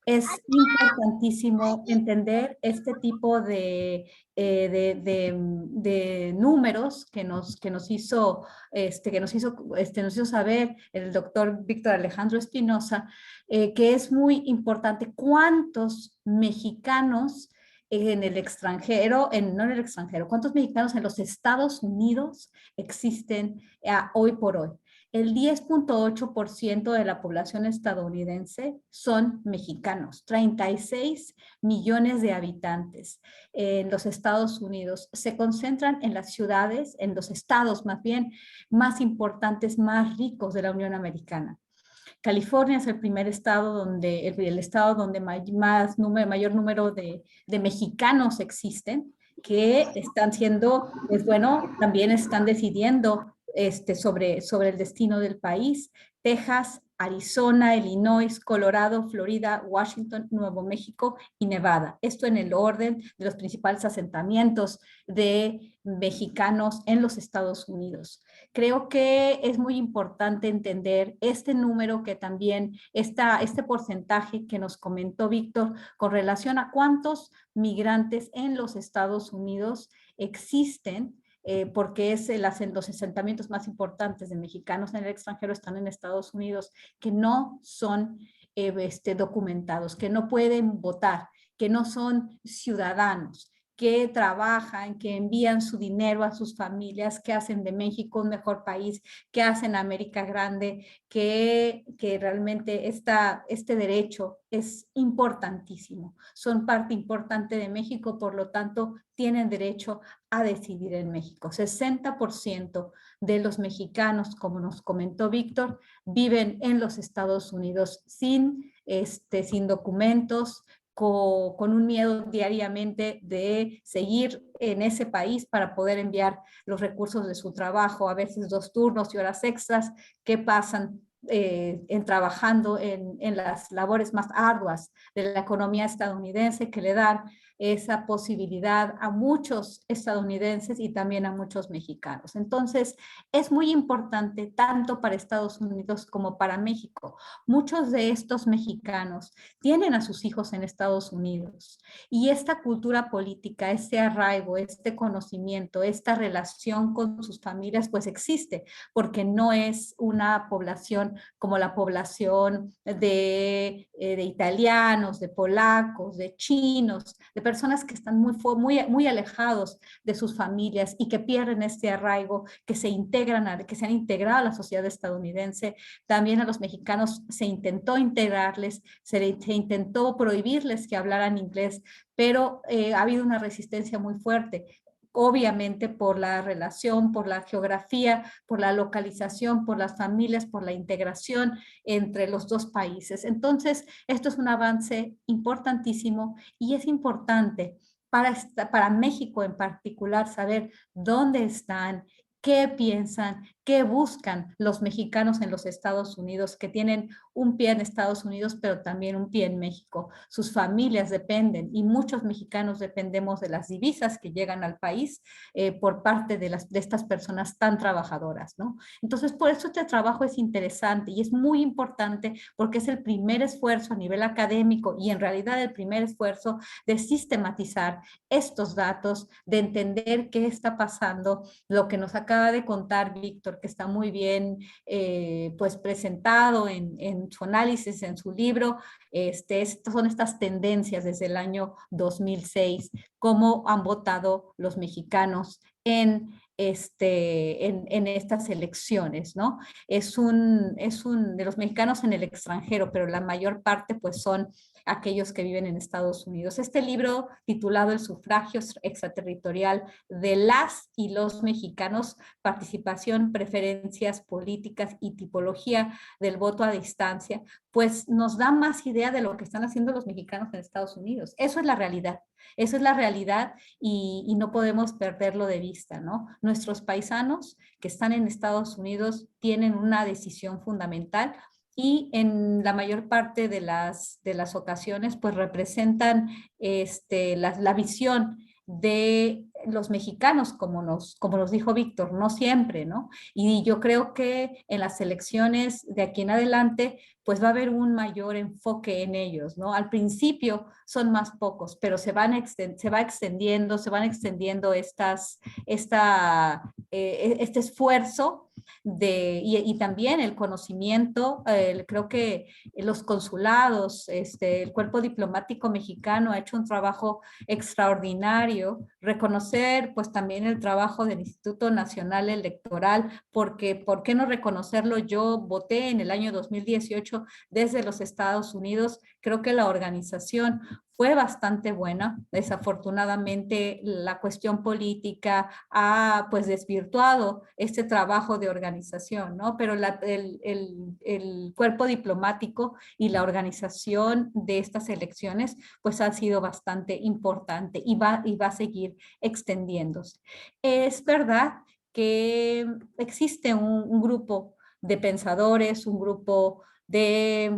Es importantísimo entender este tipo de números que nos hizo saber el doctor Víctor Alejandro Espinosa, que es muy importante cuántos mexicanos en el extranjero, no en el extranjero, cuántos mexicanos en los Estados Unidos existen hoy por hoy. El 10.8% de la población estadounidense son mexicanos, 36 millones de habitantes en los Estados Unidos. Se concentran en las ciudades, en los estados más bien, más importantes, más ricos de la Unión Americana. California es el primer estado donde, el estado donde mayor número de mexicanos existen, que están siendo, pues bueno, también están decidiendo sobre el destino del país. Texas, Arizona, Illinois, Colorado, Florida, Washington, Nuevo México y Nevada. Esto en el orden de los principales asentamientos de mexicanos en los Estados Unidos. Creo que es muy importante entender este número que también este porcentaje que nos comentó Víctor con relación a cuántos migrantes en los Estados Unidos existen, porque los asentamientos más importantes de mexicanos en el extranjero están en Estados Unidos, que no son documentados, que no pueden votar, que no son ciudadanos, que trabajan, que envían su dinero a sus familias, que hacen de México un mejor país, que hacen América grande, que realmente este derecho es importantísimo. Son parte importante de México, por lo tanto, tienen derecho a decidir en México. 60% de los mexicanos, como nos comentó Víctor, viven en los Estados Unidos sin documentos, con un miedo diariamente de seguir en ese país para poder enviar los recursos de su trabajo, a veces 2 turnos y horas extras que pasan trabajando en las labores más arduas de la economía estadounidense, que le dan esa posibilidad a muchos estadounidenses y también a muchos mexicanos. Entonces, es muy importante tanto para Estados Unidos como para México. Muchos de estos mexicanos tienen a sus hijos en Estados Unidos y esta cultura política, este arraigo, este conocimiento, esta relación con sus familias, pues existe, porque no es una población como la población de italianos, de polacos, de chinos, de personas que están muy alejados de sus familias y que pierden este arraigo, que se han integrado a la sociedad estadounidense. También a los mexicanos se intentó integrarles, se intentó prohibirles que hablaran inglés, pero ha habido una resistencia muy fuerte, obviamente por la relación, por la geografía, por la localización, por las familias, por la integración entre los dos países. Entonces, esto es un avance importantísimo y es importante para México en particular saber dónde están, qué piensan, qué buscan los mexicanos en los Estados Unidos, que tienen un pie en Estados Unidos, pero también un pie en México. Sus familias dependen y muchos mexicanos dependemos de las divisas que llegan al país por parte de estas personas tan trabajadoras, ¿no? Entonces, por eso este trabajo es interesante y es muy importante porque es el primer esfuerzo a nivel académico y en realidad el primer esfuerzo de sistematizar estos datos, de entender qué está pasando, lo que nos acaba de contar Víctor, que está muy bien pues presentado en su análisis, en su libro. Son estas tendencias desde el año 2006, cómo han votado los mexicanos en estas elecciones, ¿no? Es un de los mexicanos en el extranjero, pero la mayor parte pues son aquellos que viven en Estados Unidos. Este libro titulado El sufragio extraterritorial de las y los mexicanos, participación, preferencias políticas y tipología del voto a distancia, pues nos da más idea de lo que están haciendo los mexicanos en Estados Unidos. Eso es la realidad. Eso es la realidad y no podemos perderlo de vista, ¿no? Nuestros paisanos que están en Estados Unidos tienen una decisión fundamental y en la mayor parte de las ocasiones pues representan la visión de los mexicanos, como nos dijo Víctor, no siempre, ¿no? Y yo creo que en las elecciones de aquí en adelante, pues va a haber un mayor enfoque en ellos, ¿no? Al principio son más pocos, pero se van extendiendo este esfuerzo y también el conocimiento. Creo que los consulados, el cuerpo diplomático mexicano ha hecho un trabajo extraordinario, reconocer pues también el trabajo del Instituto Nacional Electoral, porque ¿por qué no reconocerlo? Yo voté en el año 2018 desde los Estados Unidos, creo que la organización fue bastante buena. Desafortunadamente la cuestión política ha pues desvirtuado este trabajo de organización, ¿no? Pero el cuerpo diplomático y la organización de estas elecciones pues ha sido bastante importante y va a seguir extendiéndose. Es verdad que existe un grupo de pensadores, un grupo de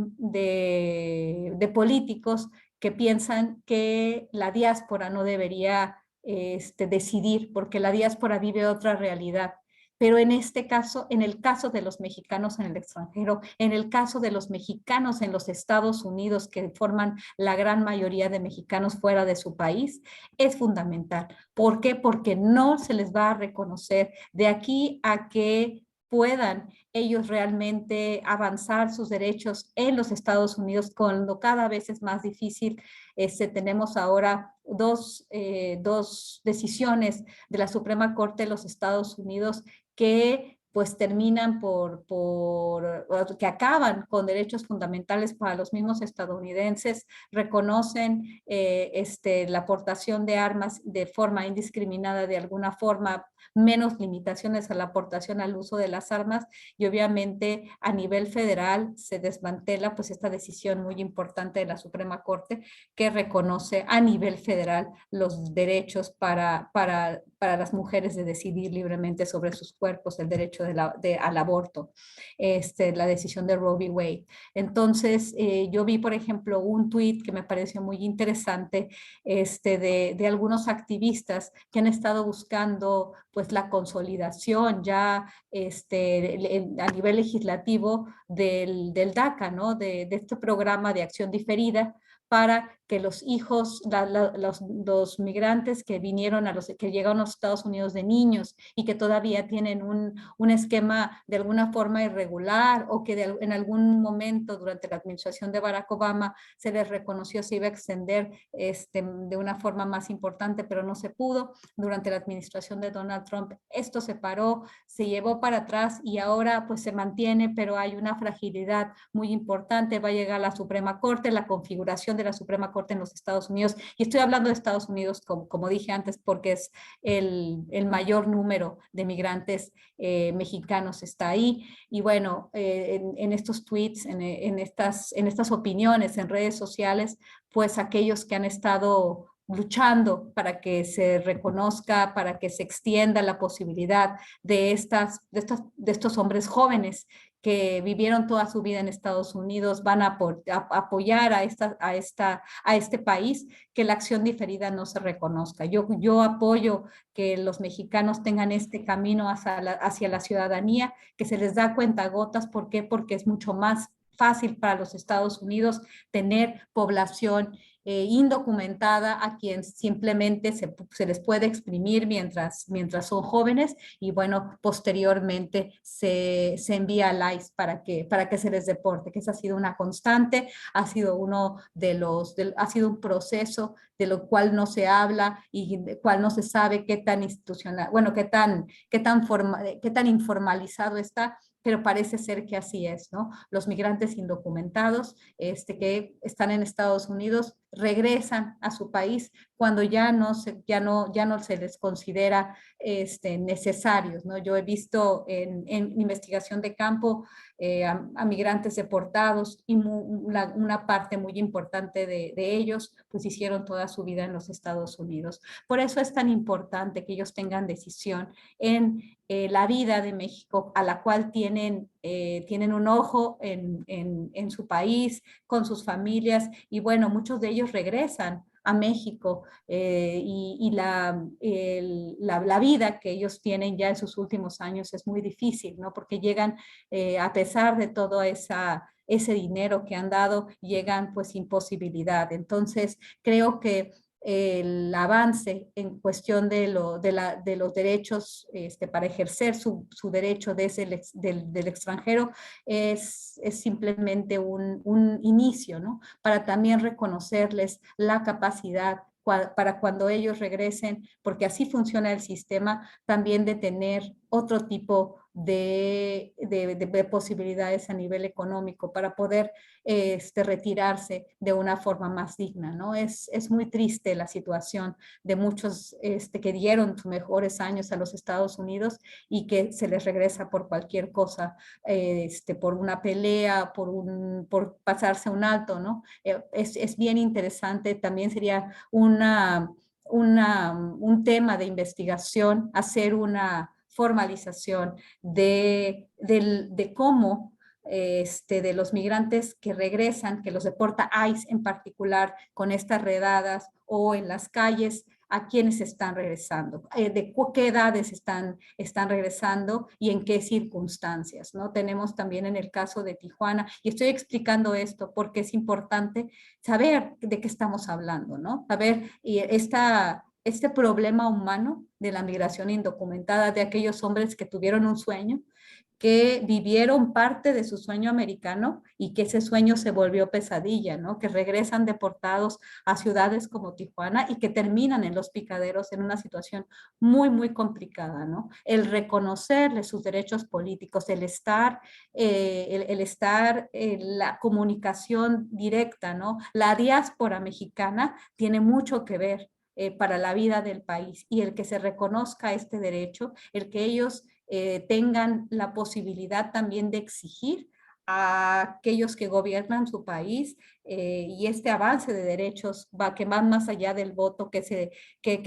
políticos que piensan que la diáspora no debería decidir, porque la diáspora vive otra realidad. Pero en este caso, en el caso de los mexicanos en el extranjero, en el caso de los mexicanos en los Estados Unidos, que forman la gran mayoría de mexicanos fuera de su país, es fundamental. ¿Por qué? Porque no se les va a reconocer de aquí a que puedan ellos realmente avanzar sus derechos en los Estados Unidos, cuando cada vez es más difícil. Tenemos ahora dos decisiones de la Suprema Corte de los Estados Unidos que pues terminan que acaban con derechos fundamentales para los mismos estadounidenses, reconocen la aportación de armas de forma indiscriminada, de alguna forma, menos limitaciones a la aportación al uso de las armas, y obviamente a nivel federal se desmantela pues esta decisión muy importante de la Suprema Corte que reconoce a nivel federal los derechos para para las mujeres de decidir libremente sobre sus cuerpos, el derecho al aborto, la decisión de Roe v. Wade. Entonces, yo vi, por ejemplo, un tuit que me pareció muy interesante de algunos activistas que han estado buscando pues la consolidación ya a nivel legislativo del DACA, ¿no? De este programa de acción diferida para que los hijos, los migrantes que vinieron que llegaron a los Estados Unidos de niños y que todavía tienen un esquema de alguna forma irregular o que en algún momento durante la administración de Barack Obama se les reconoció se iba a extender de una forma más importante, pero no se pudo. Durante la administración de Donald Trump esto se paró, se llevó para atrás y ahora pues se mantiene, pero hay una fragilidad muy importante. Va a llegar a la Suprema Corte, la configuración de la Suprema Corte en los Estados Unidos, y estoy hablando de Estados Unidos como dije antes porque es el mayor número de migrantes mexicanos está ahí. Y bueno, en estos tweets, en estas opiniones en redes sociales, pues aquellos que han estado luchando para que se reconozca, para que se extienda la posibilidad de estos hombres jóvenes que vivieron toda su vida en Estados Unidos, van a apoyar a este país, que la acción diferida no se reconozca. Yo apoyo que los mexicanos tengan este camino hacia la ciudadanía, que se les da cuentagotas. ¿Por qué? Porque es mucho más fácil para los Estados Unidos tener población indocumentada a quien simplemente se les puede exprimir mientras son jóvenes, y bueno, posteriormente se envía al ICE para que se les deporte, que esa ha sido una constante, ha sido ha sido un proceso de lo cual no se habla y de cual no se sabe qué tan institucional, bueno, qué tan informalizado está, pero parece ser que así es, ¿no? Los migrantes indocumentados que están en Estados Unidos regresan a su país cuando ya no se les considera necesarios, ¿no? Yo he visto en investigación de campo a migrantes deportados y una parte muy importante de ellos pues hicieron toda su vida en los Estados Unidos. Por eso es tan importante que ellos tengan decisión en la vida de México, a la cual tienen un ojo en su país, con sus familias, y bueno, muchos de ellos regresan a México y la vida que ellos tienen ya en sus últimos años es muy difícil, ¿no? Porque llegan, a pesar de todo ese dinero que han dado, llegan pues sin posibilidad. Entonces, creo que el avance en cuestión de los derechos para ejercer su derecho del extranjero es simplemente un inicio, ¿no? Para también reconocerles la capacidad para cuando ellos regresen, porque así funciona el sistema, también de tener otro tipo de posibilidades a nivel económico para poder retirarse de una forma más digna, ¿no? Es muy triste la situación de muchos que dieron sus mejores años a los Estados Unidos y que se les regresa por cualquier cosa, por una pelea, por pasarse un alto, ¿no? Es bien interesante, también sería un tema de investigación, hacer una formalización de cómo de los migrantes que regresan, que los deporta ICE en particular con estas redadas o en las calles, a quienes están regresando, de qué edades están regresando y en qué circunstancias, ¿no? Tenemos también en el caso de Tijuana, y estoy explicando esto porque es importante saber de qué estamos hablando, ¿no? Saber este problema humano de la migración indocumentada, de aquellos hombres que tuvieron un sueño, que vivieron parte de su sueño americano y que ese sueño se volvió pesadilla, ¿no? Que regresan deportados a ciudades como Tijuana y que terminan en los picaderos en una situación muy, muy complicada, ¿no? El reconocerles sus derechos políticos, el estar en la comunicación directa, ¿no? La diáspora mexicana tiene mucho que ver para la vida del país, y el que se reconozca este derecho, el que ellos tengan la posibilidad también de exigir a aquellos que gobiernan su país y este avance de derechos que van más allá del voto, que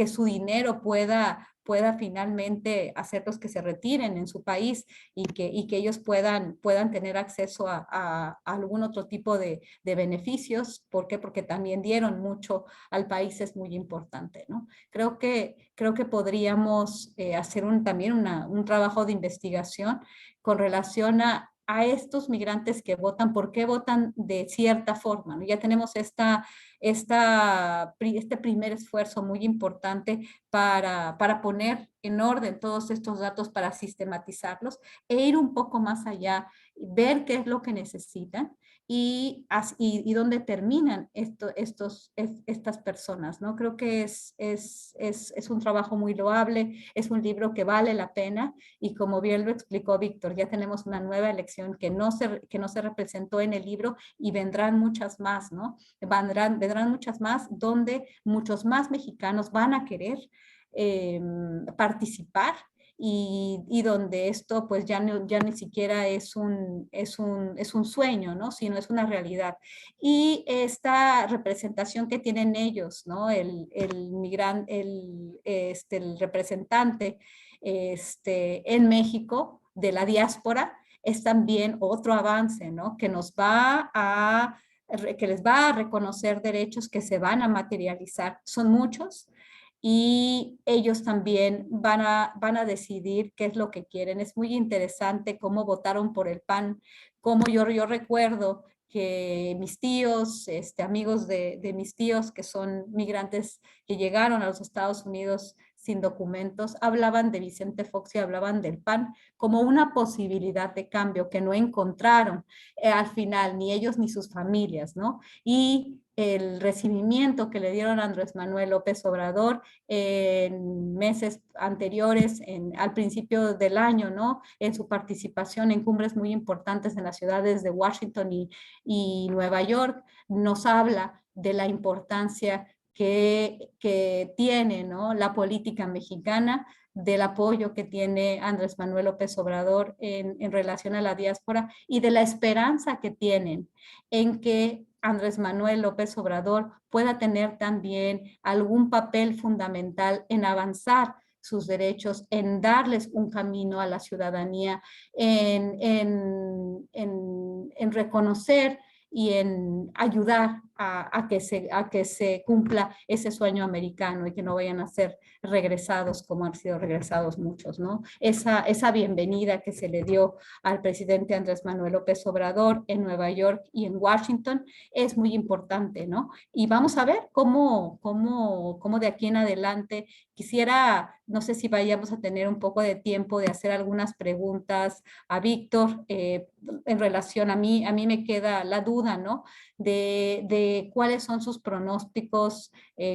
su dinero pueda pueda finalmente hacerlos que se retiren en su país y que ellos puedan tener acceso a algún otro tipo de beneficios. ¿Por qué? Porque también dieron mucho al país, es muy importante, ¿no? Creo que podríamos hacer también un trabajo de investigación con relación a estos migrantes que votan, por qué votan de cierta forma, ¿no? Ya tenemos este primer esfuerzo muy importante para poner en orden todos estos datos, para sistematizarlos e ir un poco más allá, ver qué es lo que necesitan y dónde terminan estas personas, ¿no? Creo que es un trabajo muy loable, es un libro que vale la pena y como bien lo explicó Víctor, ya tenemos una nueva elección que no se representó en el libro y vendrán muchas más, ¿no? Vendrán muchas más donde muchos más mexicanos van a querer participar y donde esto pues ya ni siquiera es un sueño, ¿no? Sino es una realidad. Y esta representación que tienen ellos, ¿no? El representante en México de la diáspora es también otro avance, ¿no? Que les va a reconocer derechos que se van a materializar. Son muchos, y ellos también van a decidir qué es lo que quieren. Es muy interesante cómo votaron por el PAN, cómo yo recuerdo que mis tíos, amigos de mis tíos que son migrantes que llegaron a los Estados Unidos sin documentos, hablaban de Vicente Fox y hablaban del PAN como una posibilidad de cambio que no encontraron al final, ni ellos ni sus familias, ¿no? Y el recibimiento que le dieron a Andrés Manuel López Obrador en meses anteriores, al principio del año, ¿no? En su participación en cumbres muy importantes en las ciudades de Washington y Nueva York, nos habla de la importancia que tiene, ¿no? La política mexicana, del apoyo que tiene Andrés Manuel López Obrador en relación a la diáspora y de la esperanza que tienen en que Andrés Manuel López Obrador pueda tener también algún papel fundamental en avanzar sus derechos, en darles un camino a la ciudadanía, en reconocer y en ayudar a que se cumpla ese sueño americano y que no vayan a ser regresados como han sido regresados muchos, ¿no? Esa bienvenida que se le dio al presidente Andrés Manuel López Obrador en Nueva York y en Washington es muy importante, ¿no? Y vamos a ver cómo de aquí en adelante quisiera, no sé si vayamos a tener un poco de tiempo de hacer algunas preguntas a Víctor en relación a mí me queda la duda, ¿no? De cuáles son sus pronósticos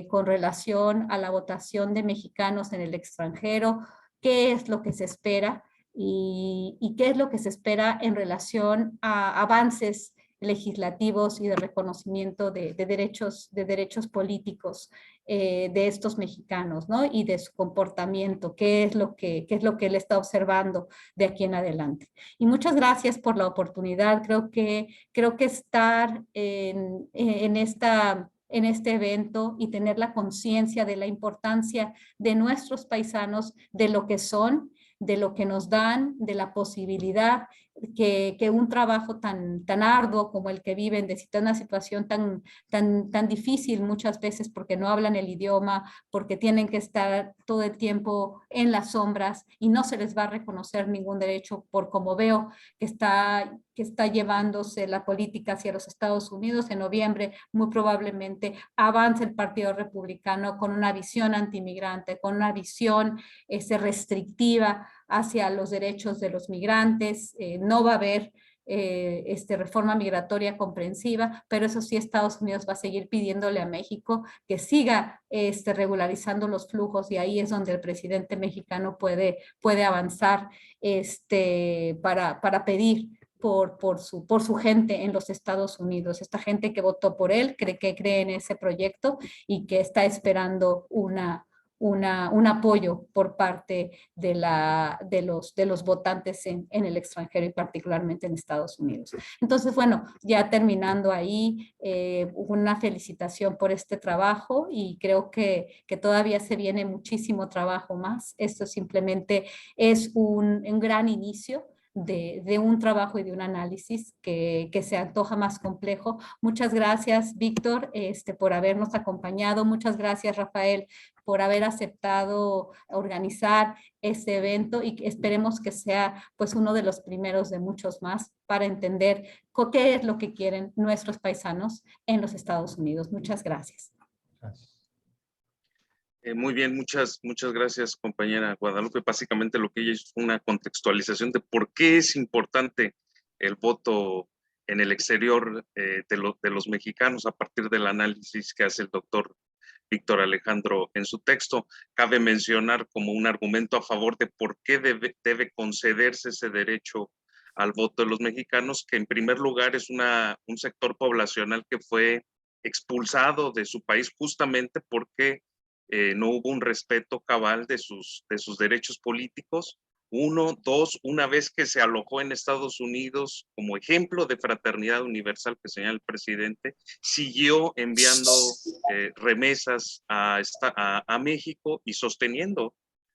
con relación a la votación de mexicanos en el extranjero, qué es lo que se espera y qué es lo que se espera en relación a avances legislativos y de reconocimiento de derechos políticos de estos mexicanos, ¿no? Y de su comportamiento, qué es lo que él está observando de aquí en adelante. Y muchas gracias por la oportunidad. Creo que estar en este evento y tener la conciencia de la importancia de nuestros paisanos, de lo que son, de lo que nos dan, de la posibilidad que un trabajo tan arduo como el que viven, de una situación tan difícil muchas veces porque no hablan el idioma, porque tienen que estar todo el tiempo en las sombras y no se les va a reconocer ningún derecho por como veo que está llevándose la política hacia los Estados Unidos. En noviembre muy probablemente avance el Partido Republicano con una visión antimigrante, con una visión restrictiva hacia los derechos de los migrantes. No va a haber reforma migratoria comprensiva, pero eso sí, Estados Unidos va a seguir pidiéndole a México que siga regularizando los flujos, y ahí es donde el presidente mexicano puede avanzar para pedir por su gente en los Estados Unidos, esta gente que votó por él, que cree en ese proyecto y que está esperando un apoyo por parte de los votantes en el extranjero y particularmente en Estados Unidos. Entonces, bueno, ya terminando ahí, una felicitación por este trabajo y creo que todavía se viene muchísimo trabajo más. Esto simplemente es un gran inicio de un trabajo y de un análisis que se antoja más complejo. Muchas gracias, Víctor, por habernos acompañado. Muchas gracias, Rafael, por haber aceptado organizar este evento y esperemos que sea pues uno de los primeros de muchos más para entender qué es lo que quieren nuestros paisanos en los Estados Unidos. Muchas gracias. Gracias. Muy bien, muchas gracias, compañera Guadalupe. Básicamente lo que ella hizo fue una contextualización de por qué es importante el voto en el exterior de los mexicanos a partir del análisis que hace el doctor Víctor Alejandro en su texto. Cabe mencionar como un argumento a favor de por qué debe concederse ese derecho al voto de los mexicanos, que en primer lugar es un sector poblacional que fue expulsado de su país justamente porque no hubo un respeto cabal de sus derechos políticos. Uno, dos, una vez que se alojó en Estados Unidos como ejemplo de fraternidad universal que señala el presidente, siguió enviando remesas a México y sosteniendo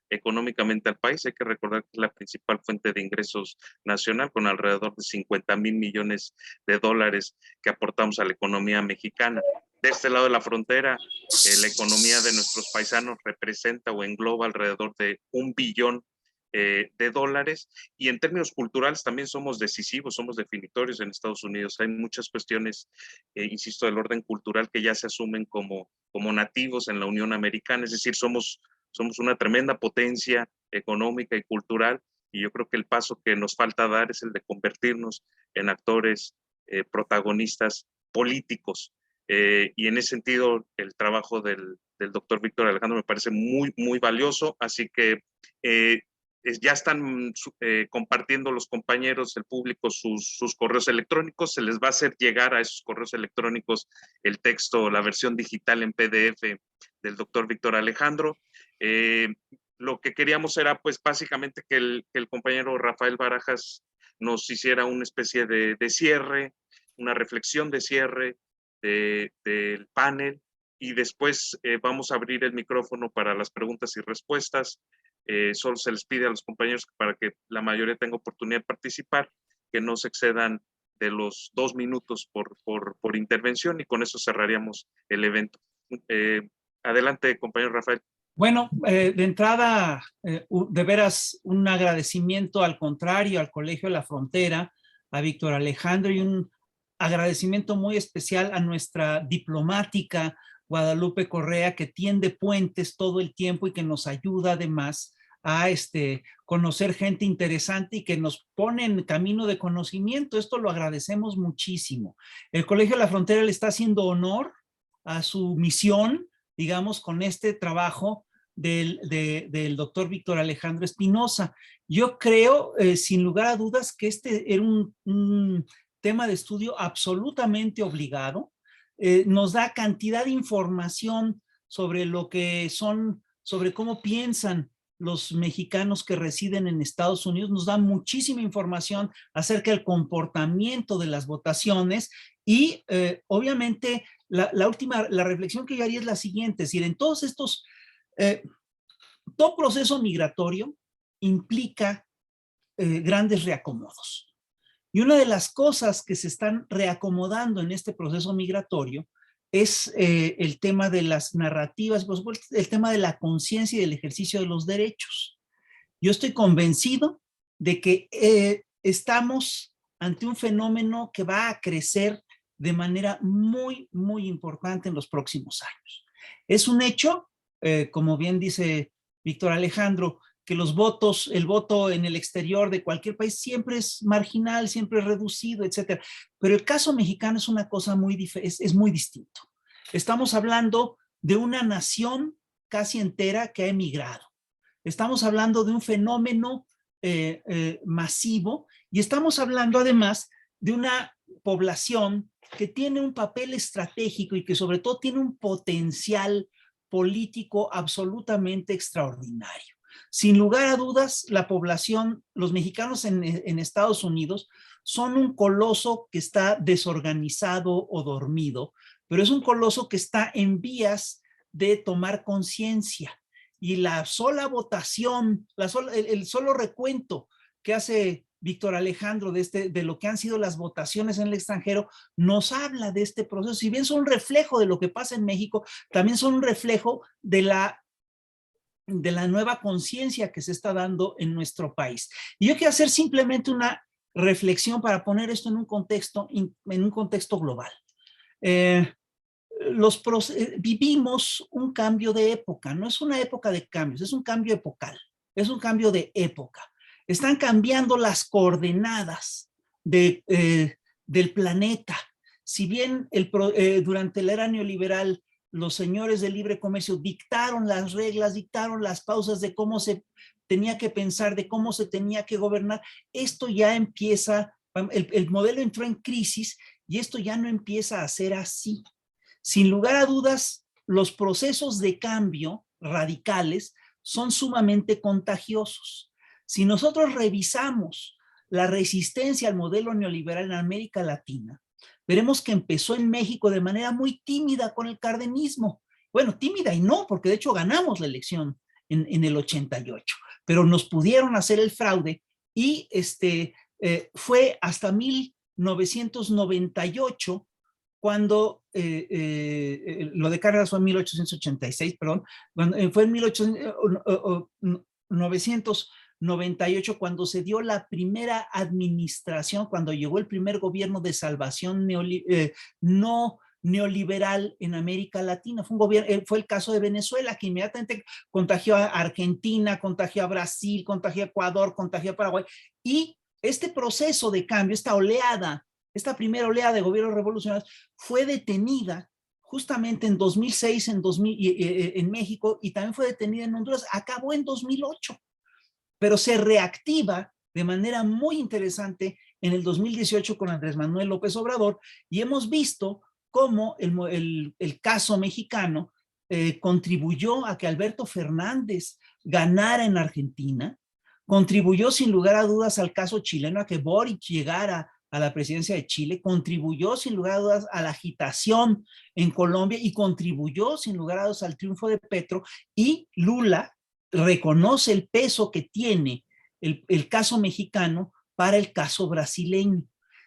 económicamente al país. Hay que recordar que es la principal fuente de ingresos nacional, con alrededor de 50,000 millones de dólares que aportamos a la economía mexicana. De este lado de la frontera, la economía de nuestros paisanos representa o engloba alrededor de 1 billón de dólares, y en términos culturales también somos decisivos, somos definitorios en Estados Unidos. Hay muchas cuestiones, insisto, del orden cultural que ya se asumen como nativos en la Unión Americana, es decir, somos una tremenda potencia económica y cultural, y yo creo que el paso que nos falta dar es el de convertirnos en actores protagonistas políticos. Y en ese sentido, el trabajo del doctor Víctor Alejandro me parece muy valioso, así que ya están compartiendo los compañeros, el público, sus correos electrónicos. Se les va a hacer llegar a esos correos electrónicos el texto, la versión digital en PDF del doctor Víctor Alejandro. Lo que queríamos era, pues, básicamente que el compañero Rafael Barajas nos hiciera una especie de cierre, una reflexión de cierre del panel, y después vamos a abrir el micrófono para las preguntas y respuestas. Solo se les pide a los compañeros para que la mayoría tenga oportunidad de participar, que no se excedan de los 2 minutos por intervención, y con eso cerraríamos el evento. Adelante, compañero Rafael. Bueno, de entrada, de veras, un agradecimiento al contrario al Colegio de la Frontera, a Víctor Alejandro, y un agradecimiento muy especial a nuestra diplomática Guadalupe Correa, que tiende puentes todo el tiempo y que nos ayuda además a conocer gente interesante y que nos pone en camino de conocimiento. Esto lo agradecemos muchísimo. El Colegio de la Frontera le está haciendo honor a su misión, digamos, con este trabajo del doctor Víctor Alejandro Espinosa. Yo creo, sin lugar a dudas, que este era un tema de estudio absolutamente obligado. Nos da cantidad de información sobre lo que son, sobre cómo piensan los mexicanos que residen en Estados Unidos, nos da muchísima información acerca del comportamiento de las votaciones y obviamente la reflexión que yo haría es la siguiente, es decir, en todos estos, todo proceso migratorio implica grandes reacomodos. Y una de las cosas que se están reacomodando en este proceso migratorio es el tema de las narrativas, por supuesto, el tema de la conciencia y del ejercicio de los derechos. Yo estoy convencido de que estamos ante un fenómeno que va a crecer de manera muy importante en los próximos años. Es un hecho, como bien dice Víctor Alejandro, que el voto en el exterior de cualquier país siempre es marginal, siempre es reducido, etcétera. Pero el caso mexicano es una cosa es muy distinto. Estamos hablando de una nación casi entera que ha emigrado. Estamos hablando de un fenómeno masivo, y estamos hablando además de una población que tiene un papel estratégico y que sobre todo tiene un potencial político absolutamente extraordinario. Sin lugar a dudas, la población, los mexicanos en Estados Unidos son un coloso que está desorganizado o dormido, pero es un coloso que está en vías de tomar conciencia. Y la sola votación, el solo recuento que hace Víctor Alejandro de lo que han sido las votaciones en el extranjero, nos habla de este proceso. Si bien son un reflejo de lo que pasa en México, también son un reflejo de la nueva conciencia que se está dando en nuestro país. Y yo quiero hacer simplemente una reflexión para poner esto en un contexto global. Vivimos un cambio de época, no es una época de cambios, es un cambio epocal, es un cambio de época. Están cambiando las coordenadas del planeta. Si bien durante la era neoliberal los señores del libre comercio dictaron las reglas, dictaron las pausas de cómo se tenía que pensar, de cómo se tenía que gobernar, esto ya empieza, el modelo entró en crisis y esto ya no empieza a ser así. Sin lugar a dudas, los procesos de cambio radicales son sumamente contagiosos. Si nosotros revisamos la resistencia al modelo neoliberal en América Latina, veremos que empezó en México de manera muy tímida con el cardenismo. Bueno, tímida y no, porque de hecho ganamos la elección en el 88, pero nos pudieron hacer el fraude y fue hasta 1998 cuando lo de Cárdenas fue en 1886, perdón, fue en 1998 cuando se dio la primera administración, cuando llegó el primer gobierno de salvación no neoliberal en América Latina. Fue el caso de Venezuela, que inmediatamente contagió a Argentina, contagió a Brasil, contagió a Ecuador, contagió a Paraguay, y este proceso de cambio, esta primera oleada de gobiernos revolucionarios fue detenida justamente en 2006 en México, y también fue detenida en Honduras, acabó en 2008, pero se reactiva de manera muy interesante en el 2018 con Andrés Manuel López Obrador, y hemos visto cómo el caso mexicano contribuyó a que Alberto Fernández ganara en Argentina, contribuyó sin lugar a dudas al caso chileno, a que Boric llegara a la presidencia de Chile, contribuyó sin lugar a dudas a la agitación en Colombia y contribuyó sin lugar a dudas al triunfo de Petro, y Lula reconoce el peso que tiene el caso mexicano para el caso brasileño.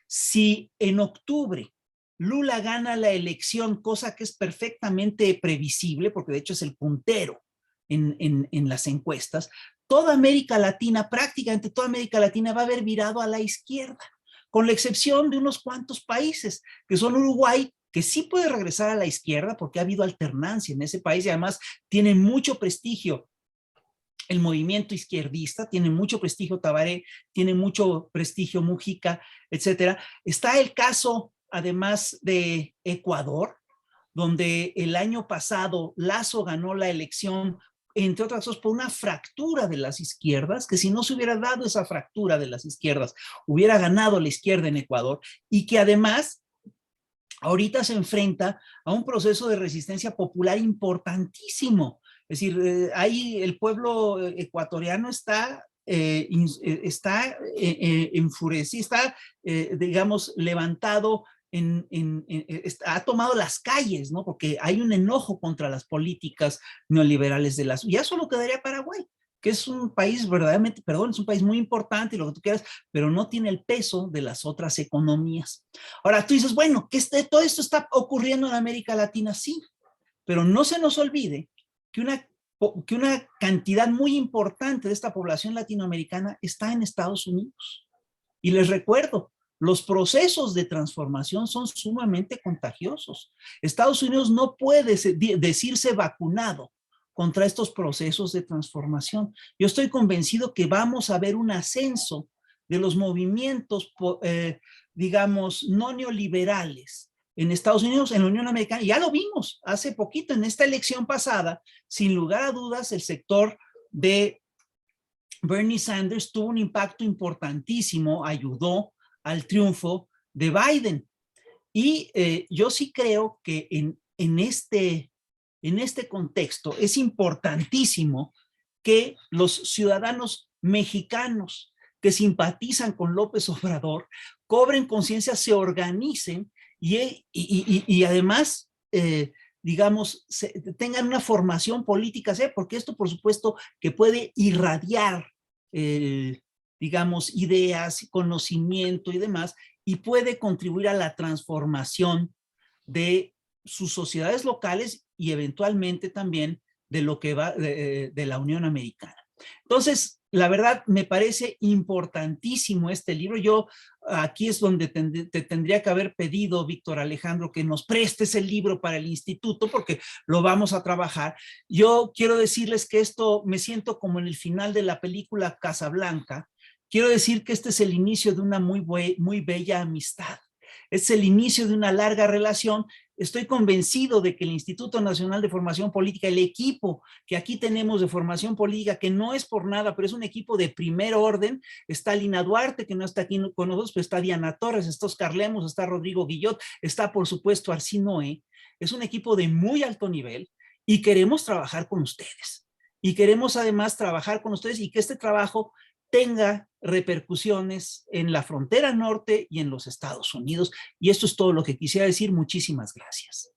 Si en octubre Lula gana la elección, cosa que es perfectamente previsible, porque de hecho es el puntero en las encuestas, toda América Latina, prácticamente toda América Latina va a haber virado a la izquierda, con la excepción de unos cuantos países, que son Uruguay, que sí puede regresar a la izquierda porque ha habido alternancia en ese país y además tiene mucho prestigio el movimiento izquierdista, tiene mucho prestigio Tabaré, tiene mucho prestigio Mujica, etcétera. Está el caso, además, de Ecuador, donde el año pasado Lasso ganó la elección, entre otras cosas, por una fractura de las izquierdas, que si no se hubiera dado esa fractura de las izquierdas, hubiera ganado la izquierda en Ecuador, y que además ahorita se enfrenta a un proceso de resistencia popular importantísimo. Es decir, ahí el pueblo ecuatoriano está enfurecido, está, digamos, levantado, ha tomado las calles, ¿no? Porque hay un enojo contra las políticas neoliberales de las... Ya solo quedaría Paraguay, que es un país verdaderamente, perdón, es un país muy importante y lo que tú quieras, pero no tiene el peso de las otras economías. Ahora tú dices, bueno, que todo esto está ocurriendo en América Latina, sí, pero no se nos olvide que una cantidad muy importante de esta población latinoamericana está en Estados Unidos. Y les recuerdo, los procesos de transformación son sumamente contagiosos. Estados Unidos no puede decirse vacunado contra estos procesos de transformación. Yo estoy convencido que vamos a ver un ascenso de los movimientos, digamos, no neoliberales en Estados Unidos, en la Unión Americana. Ya lo vimos hace poquito en esta elección pasada. Sin lugar a dudas, el sector de Bernie Sanders tuvo un impacto importantísimo, ayudó al triunfo de Biden. Y yo sí creo que en este en este contexto es importantísimo que los ciudadanos mexicanos que simpatizan con López Obrador cobren conciencia, se organicen y además, digamos, tengan una formación política, porque esto, por supuesto, que puede irradiar, digamos, ideas, conocimiento y demás, y puede contribuir a la transformación de sus sociedades locales y eventualmente también de lo que va de la Unión Americana. Entonces, la verdad, me parece importantísimo este libro. Yo aquí es donde te tendría que haber pedido, Víctor Alejandro, que nos prestes el libro para el instituto, porque lo vamos a trabajar. Yo quiero decirles que esto me siento como en el final de la película Casablanca. Quiero decir que este es el inicio de una muy bella amistad. Es el inicio de una larga relación. Estoy convencido de que el Instituto Nacional de Formación Política, el equipo que aquí tenemos de formación política, que no es por nada, pero es un equipo de primer orden, está Lina Duarte, que no está aquí con nosotros, pero está Diana Torres, está Oscar Lemos, está Rodrigo Guillot, está por supuesto Arcí Noé. Es un equipo de muy alto nivel y queremos trabajar con ustedes. Y queremos además trabajar con ustedes y que este trabajo tenga repercusiones en la frontera norte y en los Estados Unidos. Y esto es todo lo que quisiera decir. Muchísimas gracias.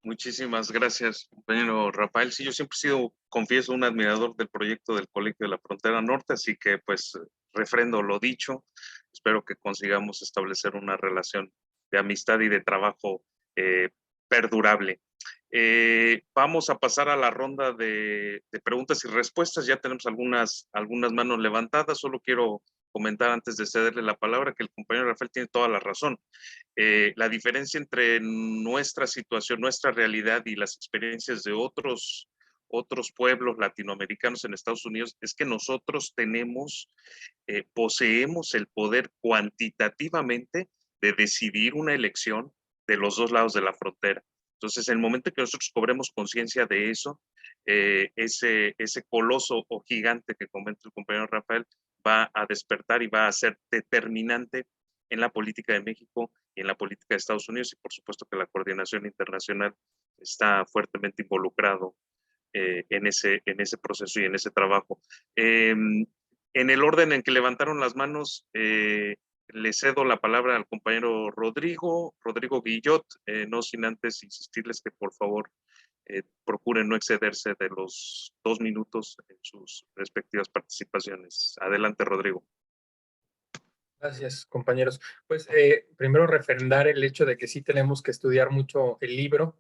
Muchísimas gracias, compañero Rafael. Sí, yo siempre he sido, confieso, un admirador del proyecto del Colegio de la Frontera Norte, así que pues refrendo lo dicho. Espero que consigamos establecer una relación de amistad y de trabajo perdurable. Vamos a pasar a la ronda de preguntas y respuestas. Ya tenemos algunas manos levantadas. Solo quiero comentar antes de cederle la palabra que el compañero Rafael tiene toda la razón. La diferencia entre nuestra situación, nuestra realidad y las experiencias de otros pueblos latinoamericanos en Estados Unidos es que nosotros poseemos el poder cuantitativamente de decidir una elección de los dos lados de la frontera. Entonces, en el momento que nosotros cobremos conciencia de eso, ese coloso o gigante que comenta el compañero Rafael va a despertar y va a ser determinante en la política de México y en la política de Estados Unidos, y por supuesto que la coordinación internacional está fuertemente involucrado en ese proceso y en ese trabajo. En el orden en que levantaron las manos, le cedo la palabra al compañero Rodrigo Guillot, no sin antes insistirles que por favor procuren no excederse de los 2 minutos en sus respectivas participaciones. Adelante, Rodrigo. Gracias, compañeros. Pues primero refrendar el hecho de que sí tenemos que estudiar mucho el libro,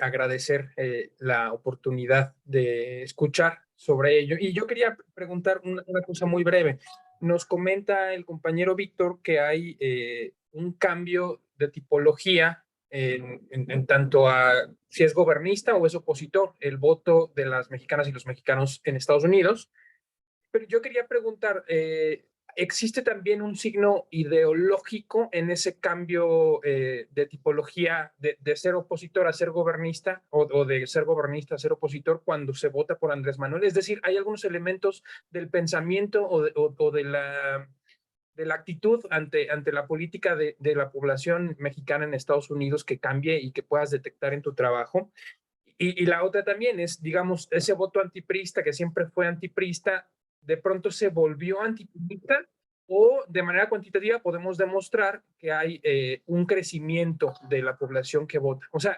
agradecer la oportunidad de escuchar sobre ello. Y yo quería preguntar una cosa muy breve. Nos comenta el compañero Víctor que hay un cambio de tipología en tanto a si es gobernista o es opositor el voto de las mexicanas y los mexicanos en Estados Unidos. Pero yo quería preguntar, ¿existe también un signo ideológico en ese cambio de tipología de ser opositor a ser gobernista o de ser gobernista a ser opositor cuando se vota por Andrés Manuel? Es decir, ¿hay algunos elementos del pensamiento o de la actitud ante la política de la población mexicana en Estados Unidos que cambie y que puedas detectar en tu trabajo? Y la otra también es, digamos, ese voto antipriista que siempre fue antipriista, de pronto se volvió antipriista, o de manera cuantitativa podemos demostrar que hay un crecimiento de la población que vota. O sea,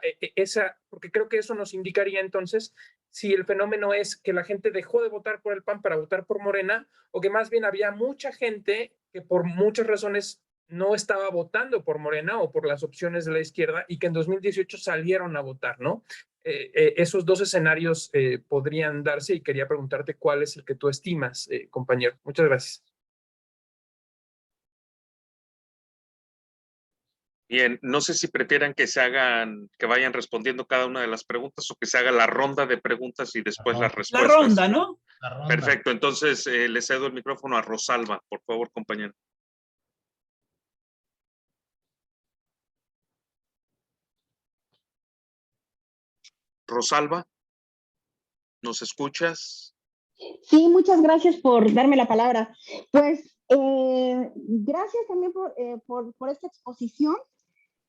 porque creo que eso nos indicaría entonces si el fenómeno es que la gente dejó de votar por el PAN para votar por Morena, o que más bien había mucha gente que por muchas razones no estaba votando por Morena o por las opciones de la izquierda y que en 2018 salieron a votar, ¿no? Esos dos escenarios podrían darse y quería preguntarte cuál es el que tú estimas, compañero. Muchas gracias. Bien, no sé si prefieran que vayan respondiendo cada una de las preguntas o que se haga la ronda de preguntas y después las respuestas. La ronda, ¿no? La ronda. Perfecto, entonces le cedo el micrófono a Rosalba, por favor, compañero. Rosalba, ¿nos escuchas? Sí, muchas gracias por darme la palabra. Pues gracias también por esta exposición.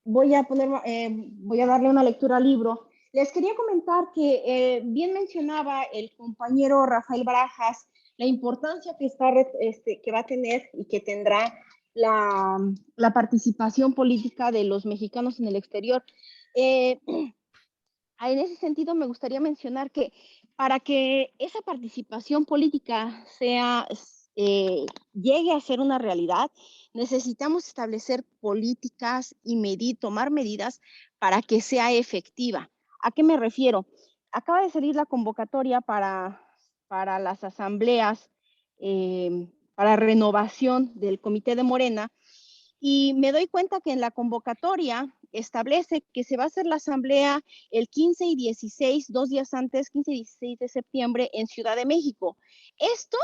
Voy a darle una lectura al libro. Les quería comentar que bien mencionaba el compañero Rafael Barajas la importancia que, que va a tener y que tendrá la participación política de los mexicanos en el exterior. En ese sentido, me gustaría mencionar que para que esa participación política llegue a ser una realidad, necesitamos establecer políticas y tomar medidas para que sea efectiva. ¿A qué me refiero? Acaba de salir la convocatoria para las asambleas, para renovación del Comité de Morena, y me doy cuenta que en la convocatoria establece que se va a hacer la asamblea el 15 y 16, 2 días antes, 15 y 16 de septiembre en Ciudad de México. Esto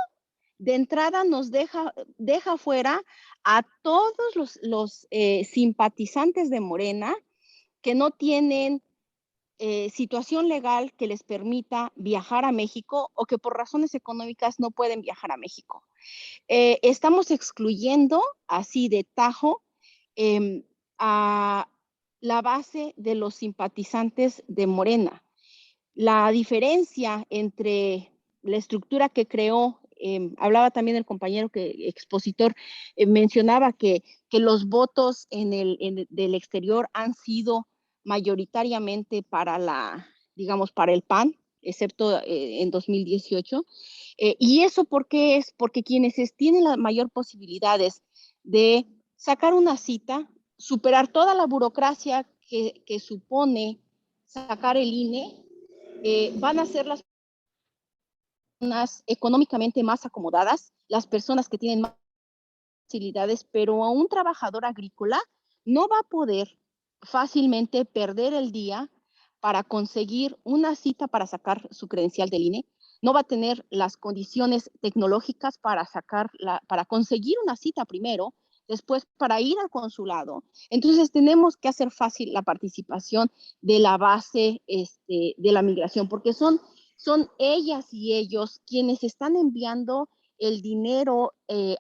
de entrada nos deja fuera a todos los simpatizantes de Morena que no tienen situación legal que les permita viajar a México o que por razones económicas no pueden viajar a México. Estamos excluyendo así de tajo a la base de los simpatizantes de Morena. La diferencia entre la estructura que creó, hablaba también el compañero expositor, mencionaba que los votos del exterior han sido mayoritariamente para para el PAN, excepto en 2018. ¿Y eso por qué es? Porque quienes tienen las mayor posibilidades de sacar una cita, superar toda la burocracia que supone sacar el INE, van a ser las personas económicamente más acomodadas, las personas que tienen más facilidades, pero a un trabajador agrícola no va a poder fácilmente perder el día para conseguir una cita para sacar su credencial del INE, no va a tener las condiciones tecnológicas para conseguir una cita primero, después para ir al consulado. Entonces tenemos que hacer fácil la participación de la base de la migración, porque son ellas y ellos quienes están enviando el dinero